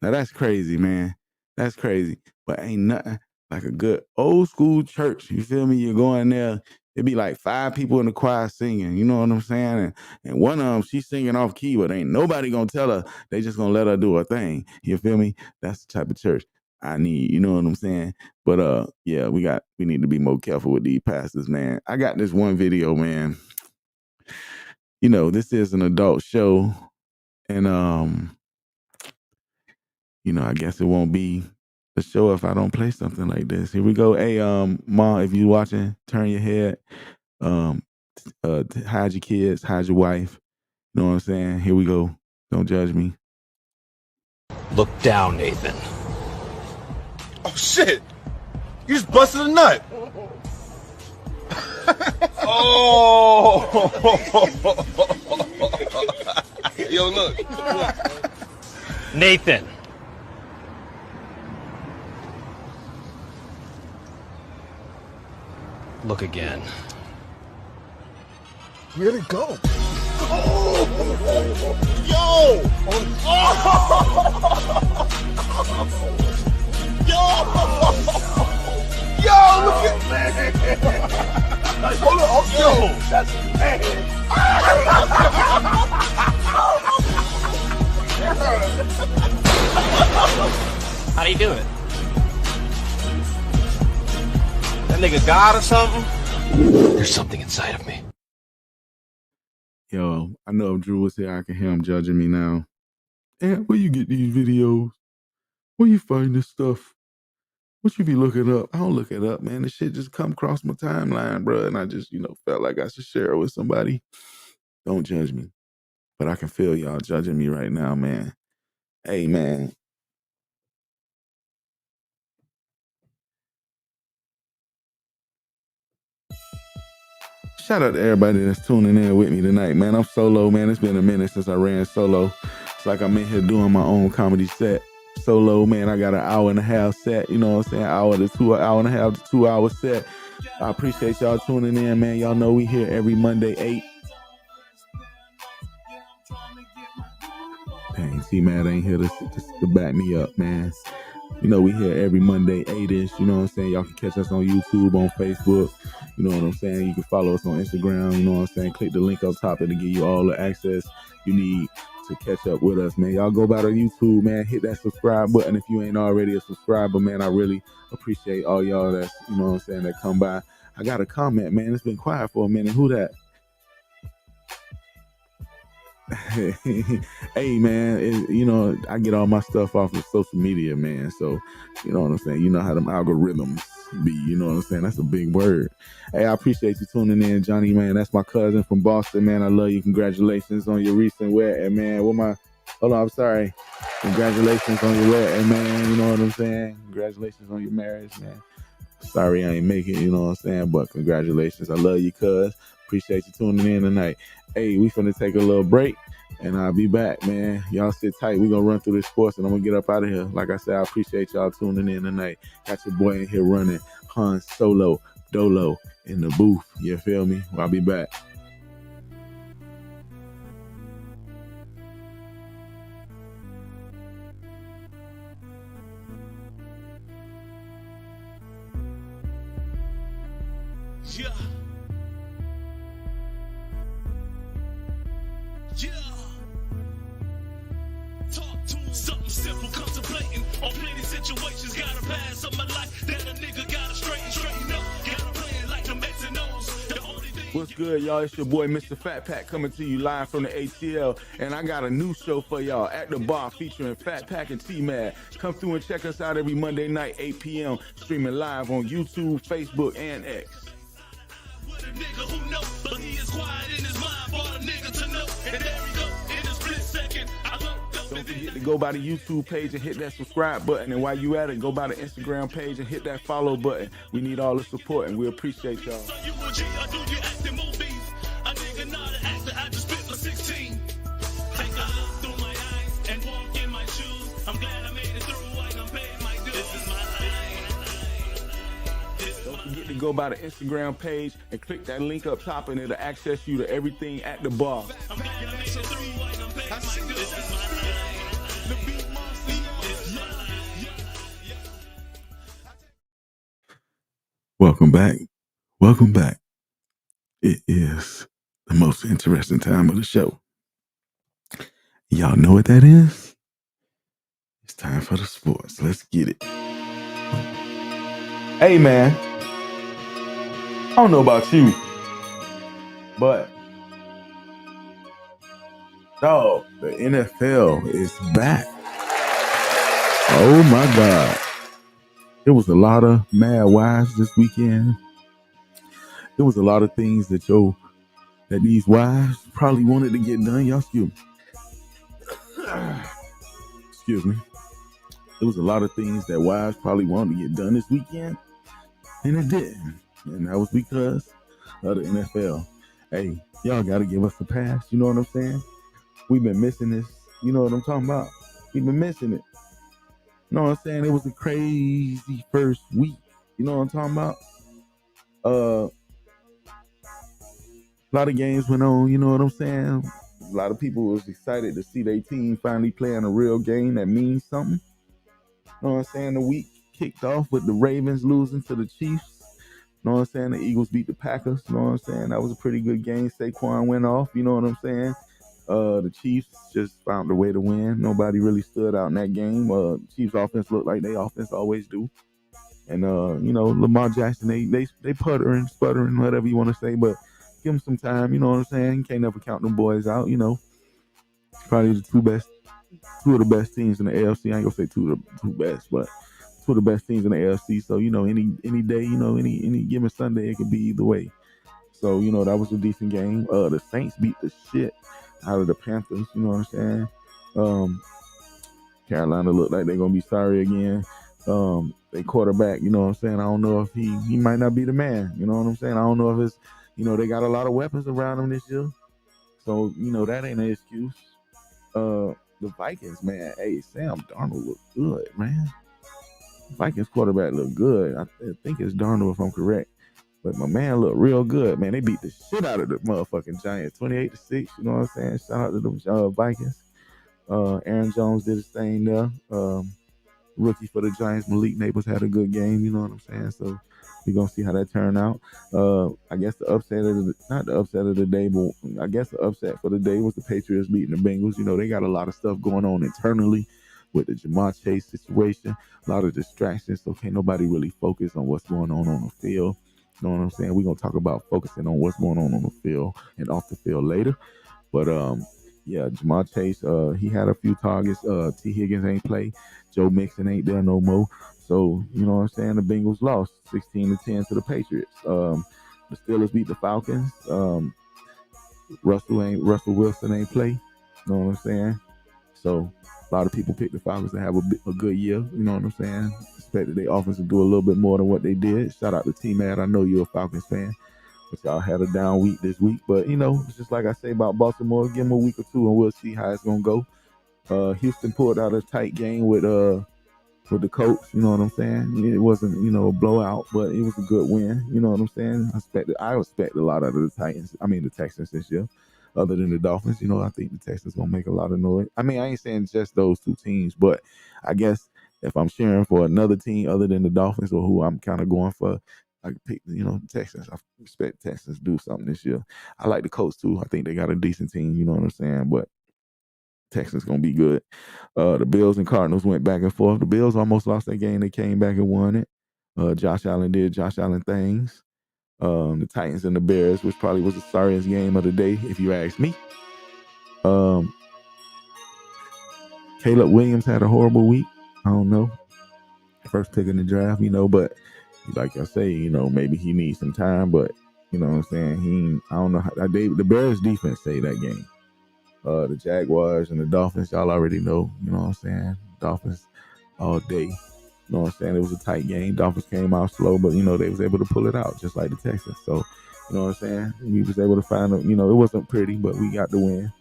Now that's crazy, man. That's crazy. But ain't nothing like a good old school church. You feel me? You're going there. It'd be like 5 people in the choir singing. You know what I'm saying? And one of them, she's singing off key, but ain't nobody gonna tell her. They just gonna let her do her thing. You feel me? That's the type of church I need. You know what I'm saying? But yeah, we need to be more careful with these pastors, man. I got this one video, man. You know, this is an adult show. And you know, I guess it won't be the show if I don't play something like this. Here we go. Hey, Ma, if you watching, turn your head. Hide your kids, hide your wife. You know what I'm saying? Here we go. Don't judge me. Look down, Nathan. Oh shit! You just busted a nut. Oh! Yo, look. Nathan. Look again. Where'd it go? Oh! Yo! Yo! Yo! Look at man! Hold on, yo! That's man! How do you do it? That nigga God or something? There's something inside of me. Yo, I know if Drew was here, I can hear him judging me now. Hey, where you get these videos? Where you find this stuff? What you be looking up? I don't look it up, man. This shit just come across my timeline, bro. And I just, felt like I should share it with somebody. Don't judge me. But I can feel y'all judging me right now, man. Hey, man. Shout out to everybody that's tuning in with me tonight, man. I'm solo, man. It's been a minute since I ran solo. It's like I'm in here doing my own comedy set. Solo, man. I got an hour and a half set. You know what I'm saying? Hour and a half to 2 hour set. I appreciate y'all tuning in, man. Y'all know we here every Monday, 8. Dang, Tmadd ain't here to back me up, man. You know, we here every Monday, 8-ish. You know what I'm saying? Y'all can catch us on YouTube, on Facebook. You know what I'm saying? You can follow us on Instagram. You know what I'm saying? Click the link up top and to give you all the access you need to catch up with us, man. Y'all go by to YouTube, man. Hit that subscribe button if you ain't already a subscriber, man. I really appreciate all y'all that's, you know what I'm saying, that come by. I got a comment, man. It's been quiet for a minute. Who that? Hey, man, I get all my stuff off of social media, man. So, you know what I'm saying? You know how them algorithms be, you know what I'm saying? That's a big word. Hey, I appreciate you tuning in, Johnny, man. That's my cousin from Boston, man. I love you. Congratulations on your recent wedding, man. Hold on, I'm sorry. Congratulations on your wedding, man. You know what I'm saying? Congratulations on your marriage, man. Sorry I ain't make it, you know what I'm saying? But congratulations. I love you, cuz. Appreciate you tuning in tonight. Hey, we finna take a little break, and I'll be back, man. Y'all sit tight. We gonna run through this sports, and I'm gonna get up out of here. Like I said, I appreciate y'all tuning in tonight. Got your boy in here running Han Solo Dolo in the booth. You feel me? I'll be back. Yeah. Yeah. Talk to 'em. Something simple, contemplating on plenty situations. Gotta pass on my life that a nigga gotta straighten up. Gotta play it like the Mets and O's. The only thing. What's good, y'all? It's your boy, MrFatPack, coming to you live from the ATL. And I got a new show for y'all, At the Bar, featuring FatPack and Tmadd. Come through and check us out every Monday night, 8 p.m., streaming live on YouTube, Facebook, and X. With a nigga who know, but he is quiet in his mind for a nigga to know. And there we go, in a split second, I looked up. Don't forget to go by the YouTube page and hit that subscribe button. And while you at it, go by the Instagram page and hit that follow button. We need all the support, and we appreciate y'all. So you a G or do you act in movies? A nigga not an actor, I just spit for 16. Take a look through my eyes and walk in my shoes. I'm glad I made it through, I done paid my dues. This is my life. Don't forget to go by the Instagram page and click that link up top, and it'll access you to everything At the Bar. I'm glad I made it through, I done paid my dues. This is my life. Welcome back. Welcome back. It is the most interesting time of the show. Y'all know what that is? It's time for the sports. Let's get it. Hey, man. I don't know about you, but dog, the NFL is back. Oh my God. There was a lot of mad wives this weekend. There was a lot of things that these wives probably wanted to get done. Y'all excuse me. Excuse me. There was a lot of things that wives probably wanted to get done this weekend, and it didn't. And that was because of the NFL. Hey, y'all got to give us a pass. You know what I'm saying? We've been missing this. You know what I'm talking about? We've been missing it. You know what I'm saying? It was a crazy first week. You know what I'm talking about? A lot of games went on. You know what I'm saying? A lot of people was excited to see their team finally playing a real game that means something. You know what I'm saying? The week kicked off with the Ravens losing to the Chiefs. You know what I'm saying? The Eagles beat the Packers. You know what I'm saying? That was a pretty good game. Quan went off. You know what I'm saying? The Chiefs just found a way to win. Nobody really stood out in that game. Chiefs offense looked like their offense always do. And, you know, Lamar Jackson, they puttering, sputtering, whatever you want to say, but give them some time. You know what I'm saying? You can't never count them boys out, you know. Probably the two of the best teams in the AFC. I ain't gonna say two of the best, but two of the best teams in the AFC. So, you know, any day, you know, any given Sunday, it could be either way. So, you know, that was a decent game. The Saints beat the shit out of the Panthers, you know what I'm saying? Carolina looked like they're gonna be sorry again. They quarterback, you know what I'm saying? I don't know if he might not be the man, you know what I'm saying? I don't know if it's, you know, they got a lot of weapons around them this year. So, you know, that ain't an excuse. The Vikings, man, hey, Sam Darnold look good, man. Vikings quarterback look good. I think it's Darnold if I'm correct. But my man looked real good, man. They beat the shit out of the motherfucking Giants, 28-6. You know what I'm saying? Shout out to the Vikings. Aaron Jones did his thing there. Rookie for the Giants, Malik Neighbors had a good game. You know what I'm saying? So we're gonna see how that turn out. I guess the upset of not the upset of the day, but I guess the upset for the day was the Patriots beating the Bengals. You know, they got a lot of stuff going on internally with the Jamar Chase situation, a lot of distractions. So can't nobody really focus on what's going on the field. You know what I'm saying? We're going to talk about focusing on what's going on the field and off the field later. But, yeah, Jamar Chase, he had a few targets. T. Higgins ain't play. Joe Mixon ain't there no more. So, you know what I'm saying? The Bengals lost 16-10 to the Patriots. The Steelers beat the Falcons. Russell Wilson ain't play. You know what I'm saying? So, a lot of people picked the Falcons to have a good year. You know what I'm saying? Expected their offense to do a little bit more than what they did. Shout out to Tmadd. I know you're a Falcons fan, but y'all had a down week this week. But, you know, it's just like I say about Baltimore. Give them a week or two, and we'll see how it's going to go. Houston pulled out a tight game with the Colts. You know what I'm saying? It wasn't, you know, a blowout, but it was a good win. You know what I'm saying? I expect a lot out of the Texans this year. Other than the Dolphins, you know, I think the Texans gonna make a lot of noise. I mean, I ain't saying just those two teams, but I guess if I'm cheering for another team other than the Dolphins or who I'm kind of going for, I pick, Texans. I expect Texans to do something this year. I like the Colts too. I think they got a decent team. You know what I'm saying? But Texans gonna be good. The Bills and Cardinals went back and forth. The Bills almost lost that game. They came back and won it. Josh Allen did Josh Allen things. The Titans and the Bears, which probably was the sorriest game of the day, if you ask me. Caleb Williams had a horrible week. I don't know. First pick in the draft, but like I say, maybe he needs some time, but you know what I'm saying? I don't know how the Bears defense saved that game. The Jaguars and the Dolphins, y'all already know, you know what I'm saying? Dolphins all day. You know what I'm saying? It was a tight game. Dolphins came out slow, but they was able to pull it out just like the Texans. So, you know what I'm saying? We was able to find it wasn't pretty, but we got the win.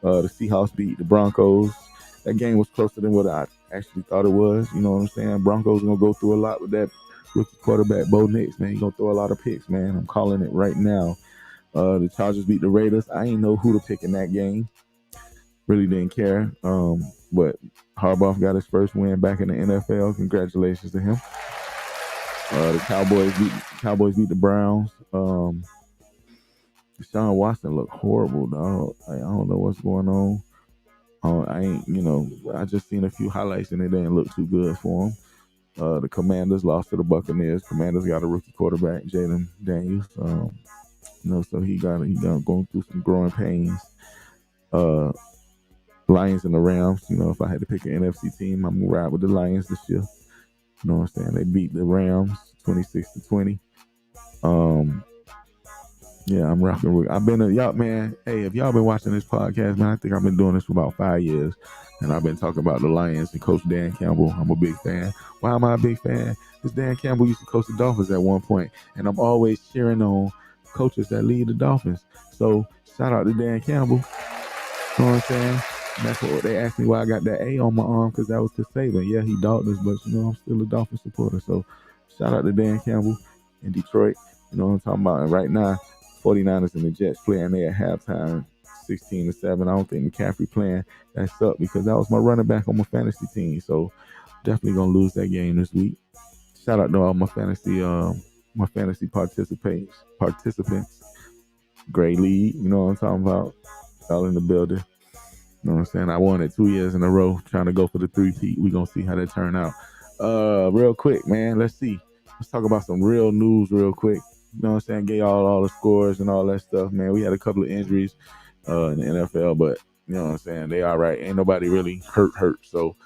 The Seahawks beat the Broncos. That game was closer than what I actually thought it was. You know what I'm saying? Broncos gonna go through a lot with that rookie quarterback Bo Nix, man. He's gonna throw a lot of picks, man. I'm calling it right now. The Chargers beat the Raiders. I ain't know who to pick in that game. Really didn't care. But Harbaugh got his first win back in the NFL. Congratulations to him. The Cowboys beat the Browns. Deshaun Watson looked horrible, dog. I don't know what's going on. I just seen a few highlights and it didn't look too good for him. The Commanders lost to the Buccaneers. Commanders got a rookie quarterback, Jaden Daniels. So he got going through some growing pains. Lions and the Rams. If I had to pick an NFC team, I'm gonna ride with the Lions this year. You know what I'm saying? They beat the Rams 26-20. Yeah, I'm rocking with. I've been y'all, man. Hey, if y'all been watching this podcast, man, I think I've been doing this for about 5 years, and I've been talking about the Lions and Coach Dan Campbell. I'm a big fan. Why am I a big fan? Because Dan Campbell used to coach the Dolphins at one point, and I'm always cheering on coaches that lead the Dolphins. So shout out to Dan Campbell. You know what I'm saying? And that's what they asked me why I got that A on my arm, because that was to Saban. Yeah, he dogged us, but I'm still a Dolphin supporter. So shout out to Dan Campbell in Detroit. You know what I'm talking about? And right now, 49ers and the Jets playing there at halftime, 16-7. I don't think McCaffrey playing. That sucked because that was my running back on my fantasy team. So definitely gonna lose that game this week. Shout out to all my fantasy participants. Great league, you know what I'm talking about? All in the building. You know what I'm saying? I won it 2 years in a row, trying to go for the 3-peat. We're gonna see how that turn out. Real quick, man. Let's talk about some real news real quick. You know what I'm saying? Gave all the scores and all that stuff, man. We had a couple of injuries in the NFL, but you know what I'm saying? They all right. Ain't nobody really hurt. So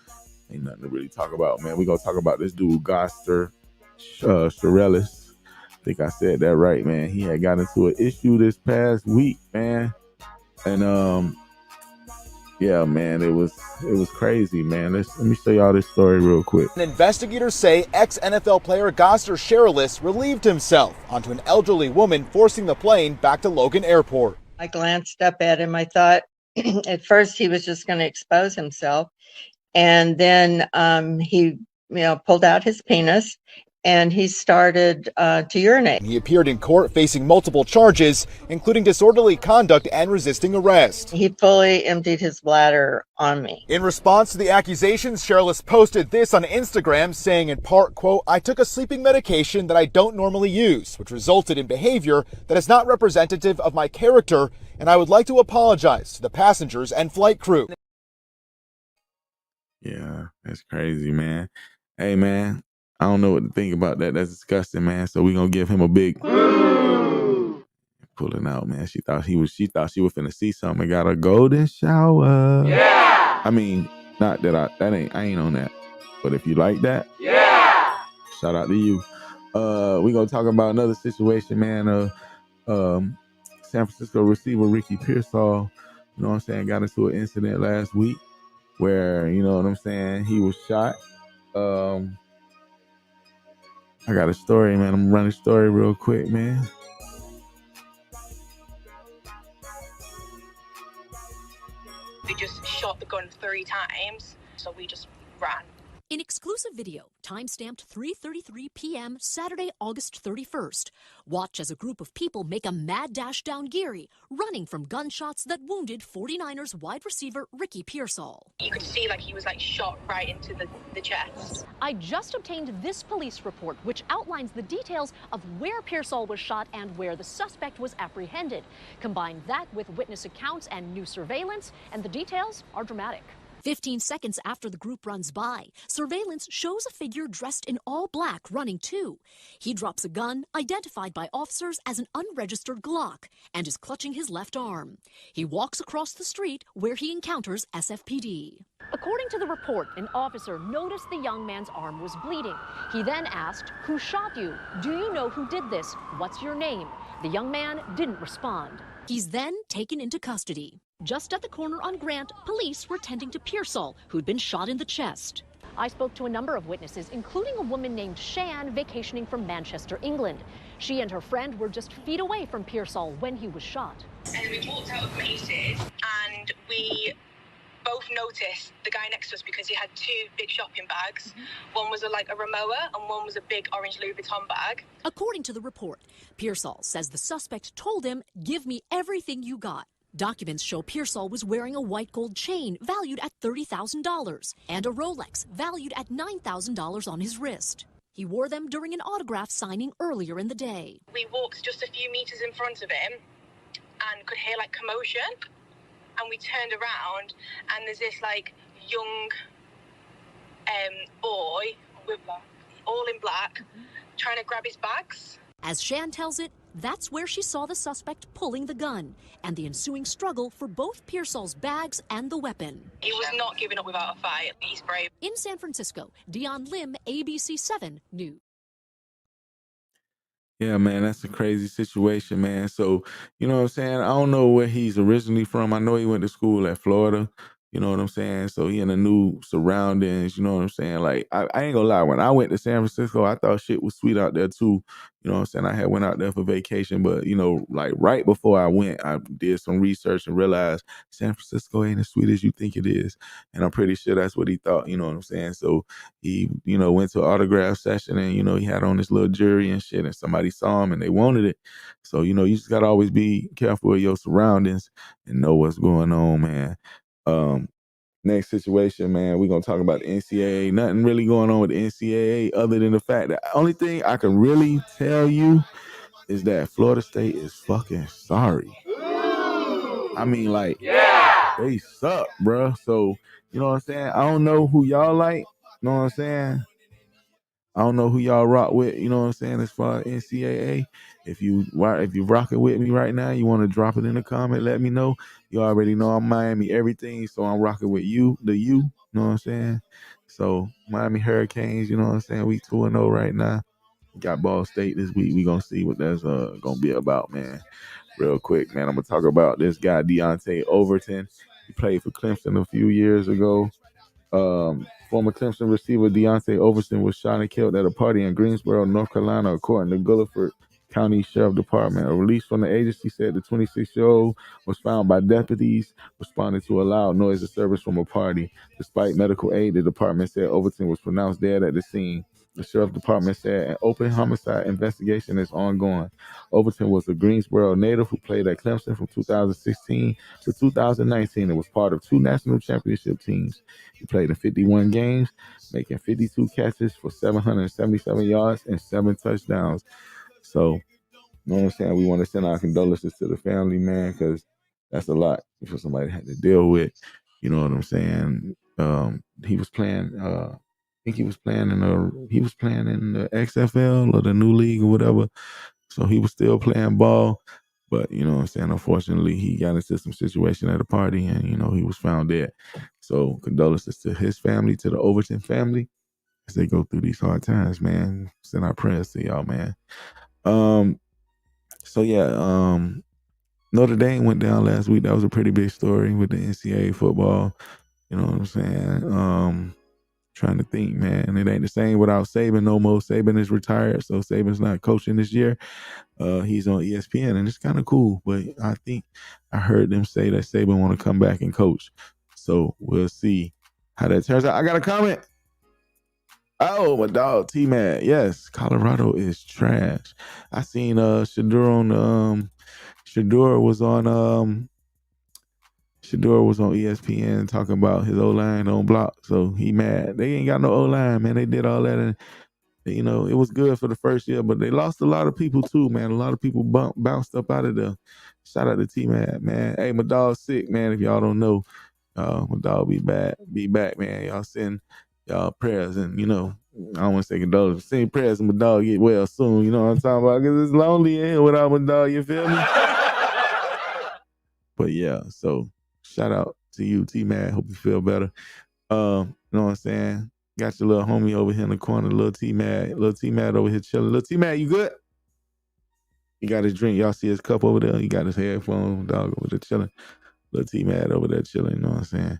ain't nothing to really talk about, man. We're going to talk about this dude, Gosder, Cherilus. I think I said that right, man. He had got into an issue this past week, man. And, yeah, man, it was crazy, man. Let me show y'all this story real quick. Investigators say ex-NFL player Gosder Cherilus relieved himself onto an elderly woman forcing the plane back to Logan Airport. I glanced up at him. I thought at first he was just going to expose himself. And then he pulled out his penis and he started to urinate. He appeared in court facing multiple charges, including disorderly conduct and resisting arrest. He fully emptied his bladder on me. In response to the accusations, Cherilus posted this on Instagram, saying in part, quote, "I took a sleeping medication that I don't normally use, which resulted in behavior that is not representative of my character, and I would like to apologize to the passengers and flight crew." Yeah, that's crazy, man. Hey, man. I don't know what to think about that. That's disgusting, man. So we're gonna give him a big pulling out, man. She thought she was finna see something and got a golden shower. Yeah. I mean, not that I ain't on that. But if you like that, yeah. Shout out to you. We're gonna talk about another situation, man. San Francisco receiver Ricky Pearsall, you know what I'm saying, got into an incident last week where, you know what I'm saying, he was shot. I got a story, man. I'm gonna run a story real quick, man. They just shot the gun 3 times, so we just ran. In exclusive video, time-stamped 3:33 p.m. Saturday, August 31st, watch as a group of people make a mad dash down Geary, running from gunshots that wounded 49ers wide receiver Ricky Pearsall. You could see like he was like shot right into the chest. I just obtained this police report, which outlines the details of where Pearsall was shot and where the suspect was apprehended. Combine that with witness accounts and new surveillance, and the details are dramatic. 15 seconds after the group runs by, surveillance shows a figure dressed in all black running too. He drops a gun, identified by officers as an unregistered Glock, and is clutching his left arm. He walks across the street where he encounters SFPD. According to the report, an officer noticed the young man's arm was bleeding. He then asked, "Who shot you? Do you know who did this? What's your name?" The young man didn't respond. He's then taken into custody. Just at the corner on Grant, police were tending to Pearsall, who'd been shot in the chest. I spoke to a number of witnesses, including a woman named Shan vacationing from Manchester, England. She and her friend were just feet away from Pearsall when he was shot. And we walked out of Macy's and we both noticed the guy next to us because he had two big shopping bags. One was like a Rimowa and one was a big orange Louis Vuitton bag. According to the report, Pearsall says the suspect told him, "Give me everything you got." Documents show Pearsall was wearing a white gold chain valued at $30,000 and a Rolex valued at $9,000 on his wrist. He wore them during an autograph signing earlier in the day. We walked just a few meters in front of him and could hear like commotion. And we turned around and there's this like young boy with all in black trying to grab his bags. As Shan tells it, that's where she saw the suspect pulling the gun and the ensuing struggle for both Pearsall's bags and the weapon. He was not giving up without a fight. He's brave. In San Francisco, Dion Lim, ABC 7 News. Yeah, man, that's a crazy situation, man. So, you know what I'm saying? I don't know where he's originally from. I know he went to school at Florida. You know what I'm saying? So he in the new surroundings, you know what I'm saying? Like, I ain't gonna lie, when I went to San Francisco, I thought shit was sweet out there too. You know what I'm saying? I had went out there for vacation, but, you know, like right before I went, I did some research and realized San Francisco ain't as sweet as you think it is. And I'm pretty sure that's what he thought, you know what I'm saying? So he, you know, went to an autograph session and, you know, he had on this little jury and shit and somebody saw him and they wanted it. So, you know, you just gotta always be careful of your surroundings and know what's going on, man. Next situation, man, we're going to talk about the NCAA. Nothing really going on with the NCAA other than the fact that the only thing I can really tell you is that Florida State is fucking sorry. I mean, like, they suck, bro. So, you know what I'm saying? I don't know who y'all like. You know what I'm saying? I don't know who y'all rock with, you know what I'm saying, as far as NCAA. If you rocking with me right now, you want to drop it in the comment, let me know. You already know I'm Miami everything, so I'm rocking with you know what I'm saying? So, Miami Hurricanes, you know what I'm saying? We 2-0 right now. We got Ball State this week. We going to see what that's going to be about, man. Real quick, man, I'm going to talk about this guy, Deontay Overton. He played for Clemson a few years ago. Former Clemson receiver Deontay Overton was shot and killed at a party in Greensboro, North Carolina, according to Guilford County Sheriff Department. A release from the agency said the 26-year-old was found by deputies responding to a loud noise disturbance from a party. Despite medical aid, the department said Overton was pronounced dead at the scene. The Sheriff Department said an open homicide investigation is ongoing. Overton was a Greensboro native who played at Clemson from 2016 to 2019 and was part of 2 national championship teams. He played in 51 games, making 52 catches for 777 yards and 7 touchdowns. So, you know what I'm saying? We want to send our condolences to the family, man, because that's a lot for somebody to have to deal with. You know what I'm saying? He was playing. I think he was playing in the XFL or the new league or whatever. So he was still playing ball. But, you know what I'm saying, unfortunately, he got into some situation at a party and, you know, he was found dead. So condolences to his family, to the Overton family, as they go through these hard times, man. Send our prayers to y'all, man. So, yeah, Notre Dame went down last week. That was a pretty big story with the NCAA football. You know what I'm saying? Trying to think, man. It ain't the same without Saban no more. Saban is retired, so Saban's not coaching this year. He's on ESPN, and it's kind of cool. But I think I heard them say that Saban want to come back and coach. So we'll see how that turns out. I got a comment. Oh, my dog Tmadd. Yes, Colorado is trash. I seen Shador on Shador was on ESPN talking about his O-line on block. So he mad. They ain't got no O-line, man. They did all that, and you know, it was good for the first year, but they lost a lot of people too, man. A lot of people bounced up out of there. Shout out to Tmadd, man. Hey, my dog's sick, man. If y'all don't know, my dog be back, man. Y'all send y'all prayers, and you know, I don't want to say condolences. Send prayers, and my dog get well soon. You know what I'm talking about? Because it's lonely in here without my dog. You feel me? But yeah, so shout out to you, Tmadd. Hope you feel better. You know what I'm saying? Got your little homie over here in the corner, little Tmadd over here chilling. Little Tmadd, you good? He got his drink. Y'all see his cup over there? He got his headphone, dog over there chilling. Little Tmadd over there chilling, you know what I'm saying?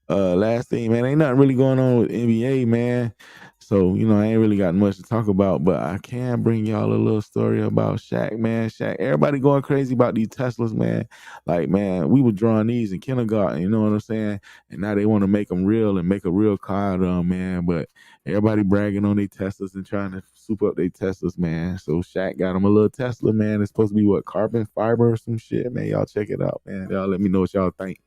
Last thing, man, ain't nothing really going on with NBA, man. So, you know, I ain't really got much to talk about, but I can bring y'all a little story about Shaq, man. Shaq, everybody going crazy about these Teslas, man. Like, man, we were drawing these in kindergarten, you know what I'm saying? And now they want to make them real and make a real car out of them, man. But everybody bragging on their Teslas and trying to soup up their Teslas, man. So Shaq got him a little Tesla, man. It's supposed to be, what, carbon fiber or some shit, man. Y'all check it out, man. Y'all let me know what y'all think.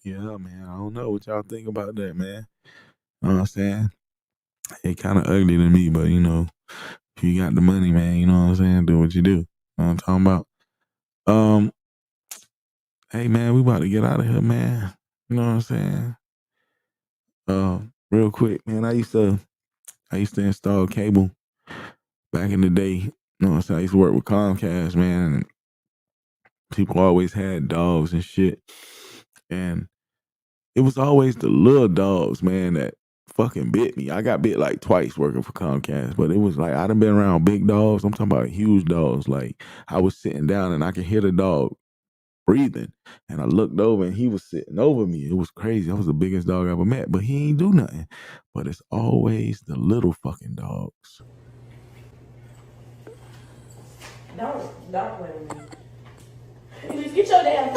Yeah, man. I don't know what y'all think about that, man. You know what I'm saying? It kind of ugly to me, but you know, if you got the money, man, you know what I'm saying? Do what you do. You know what I'm talking about? Hey, man, we about to get out of here, man. You know what I'm saying? Real quick, man. I used to install cable back in the day. You know what I'm saying? I used to work with Comcast, man. And people always had dogs and shit. And it was always the little dogs, man, that fucking bit me. I got bit like twice working for Comcast, but it was like I done been around big dogs. I'm talking about huge dogs. Like I was sitting down and I could hear the dog breathing, and I looked over and he was sitting over me. It was crazy. That was the biggest dog I ever met, but he ain't do nothing. But it's always the little fucking dogs. Don't play with me. Just get your damn.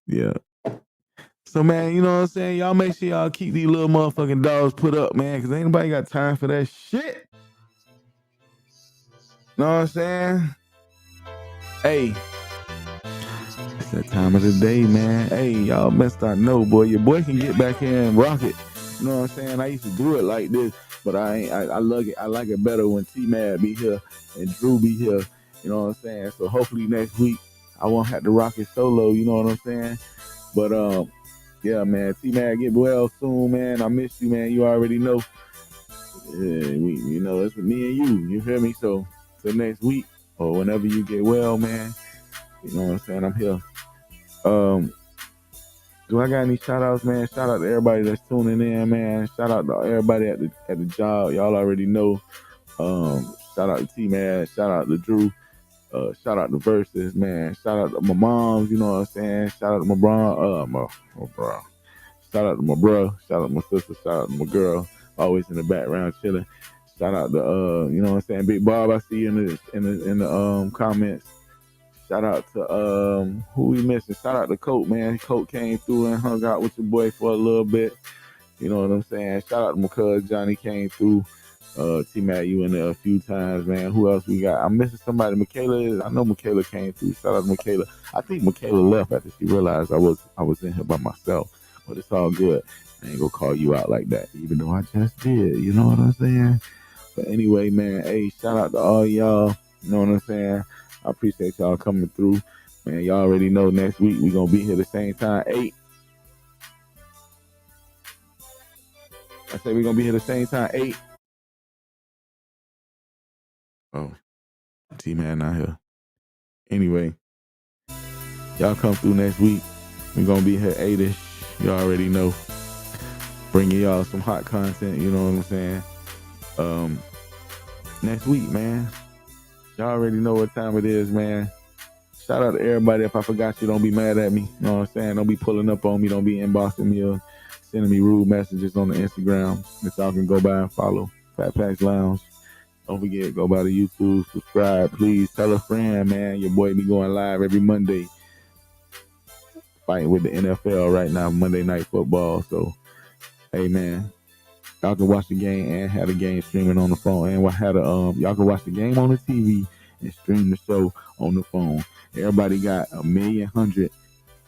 Yeah. So, man, you know what I'm saying? Y'all make sure y'all keep these little motherfucking dogs put up, man, because ain't nobody got time for that shit. Know what I'm saying? Hey, it's that time of the day, man. Hey, y'all must not know, boy. Your boy can get back here and rock it. You know what I'm saying? I used to do it like this, but I love it. I like it better when Tmadd be here and Drew be here. You know what I'm saying? So hopefully next week I won't have to rock it solo. You know what I'm saying? But yeah, man. Tmadd, get well soon, man. I miss you, man. You already know. You know, it's with me and you. You hear me? So till next week or whenever you get well, man. You know what I'm saying? I'm here. Do I got any shout outs, man? Shout out to everybody that's tuning in, man. Shout out to everybody at the job. Y'all already know. Shout out to Tmadd. Shout out to Drew. Shout out to Versus, man. Shout out to my moms, you know what I'm saying? Shout out to my bro. My bro. Shout out to my bro. Shout out to my sister. Shout out to my girl. Always in the background chilling. Shout out to you know what I'm saying, Big Bob. I see you in the comments. Shout out to who we missing. Shout out to Colt, man. Colt came through and hung out with your boy for a little bit. You know what I'm saying? Shout out to my cousin Johnny came through. Tmadd, you in there a few times, man. Who else we got? I'm missing somebody. I know Michaela came through. Shout out to Michaela. I think Michaela left after she realized I was in here by myself. But it's all good. I ain't gonna call you out like that, even though I just did. You know what I'm saying? But anyway, man, hey, shout out to all y'all. You know what I'm saying? I appreciate y'all coming through. Man, y'all already know next week we gonna be here the same time, 8. I say we gonna be here the same time, 8. Oh, Tmadd not here. Anyway, Y'all come through next week. We're gonna be here 8-ish. You already know. Bringing y'all some hot content, you know what I'm saying? Next week, man. Y'all already know what time it is, man. Shout out to everybody. If I forgot you, don't be mad at me. You know what I'm saying? Don't be pulling up on me. Don't be inboxing me or sending me rude messages on the Instagram that y'all can go by and follow. FatPack's Lounge. Don't forget, go by the YouTube, subscribe. Please tell a friend, man. Your boy be going live every Monday. Fighting with the NFL right now, Monday Night Football. So, hey, man. Y'all can watch the game and have the game streaming on the phone. And y'all can watch the game on the TV and stream the show on the phone. Everybody got 1,100,000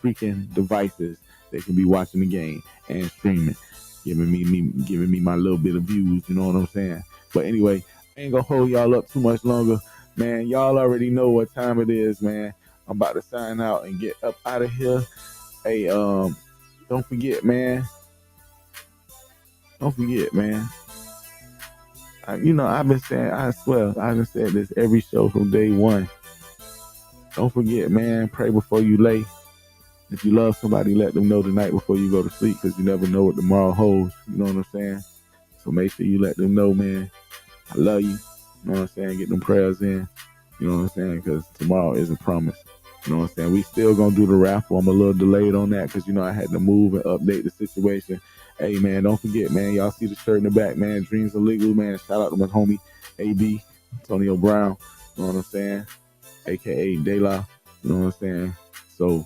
freaking devices that can be watching the game and streaming, giving me my little bit of views. You know what I'm saying? But anyway, I ain't gonna hold y'all up too much longer, man. Y'all already know what time it is, man. I'm about to sign out and get up out of here. Hey, don't forget, man. I've been saying, I swear, I done said this every show from day one. Don't forget, man, pray before you lay. If you love somebody, let them know the night before you go to sleep, because you never know what tomorrow holds. You know what I'm saying? So make sure you let them know, man, I love you. You know what I'm saying? Get them prayers in. You know what I'm saying? Because tomorrow isn't promised. You know what I'm saying? We still going to do the raffle. I'm a little delayed on that because, I had to move and update the situation. Hey, man, don't forget, man. Y'all see the shirt in the back, man. Dreams are legal, man. Shout out to my homie, AB, Antonio Brown. You know what I'm saying? A.K.A. De La. You know what I'm saying? So, you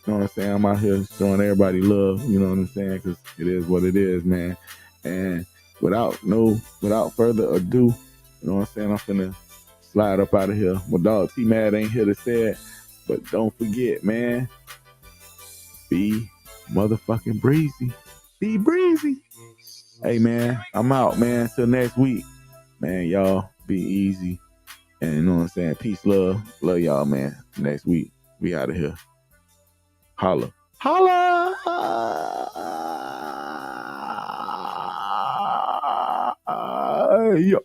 know what I'm saying? I'm out here showing everybody love. You know what I'm saying? Because it is what it is, man. And without further ado, you know what I'm saying? I'm finna slide up out of here. My dog Tmadd ain't here to say it. But don't forget, man. Be motherfucking breezy. Be breezy. Hey, man, I'm out, man. Till next week. Man, y'all be easy. And you know what I'm saying? Peace, love. Love y'all, man. Next week, we out of here. Holla. Holla! Yo.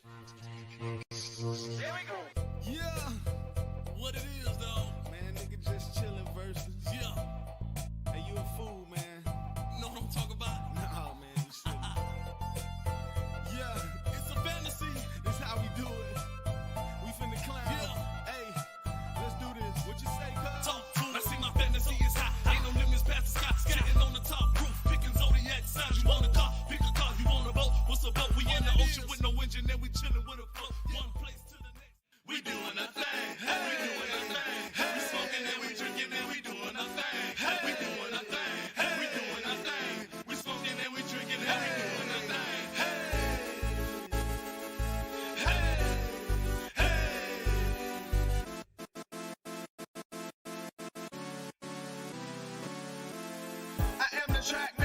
Track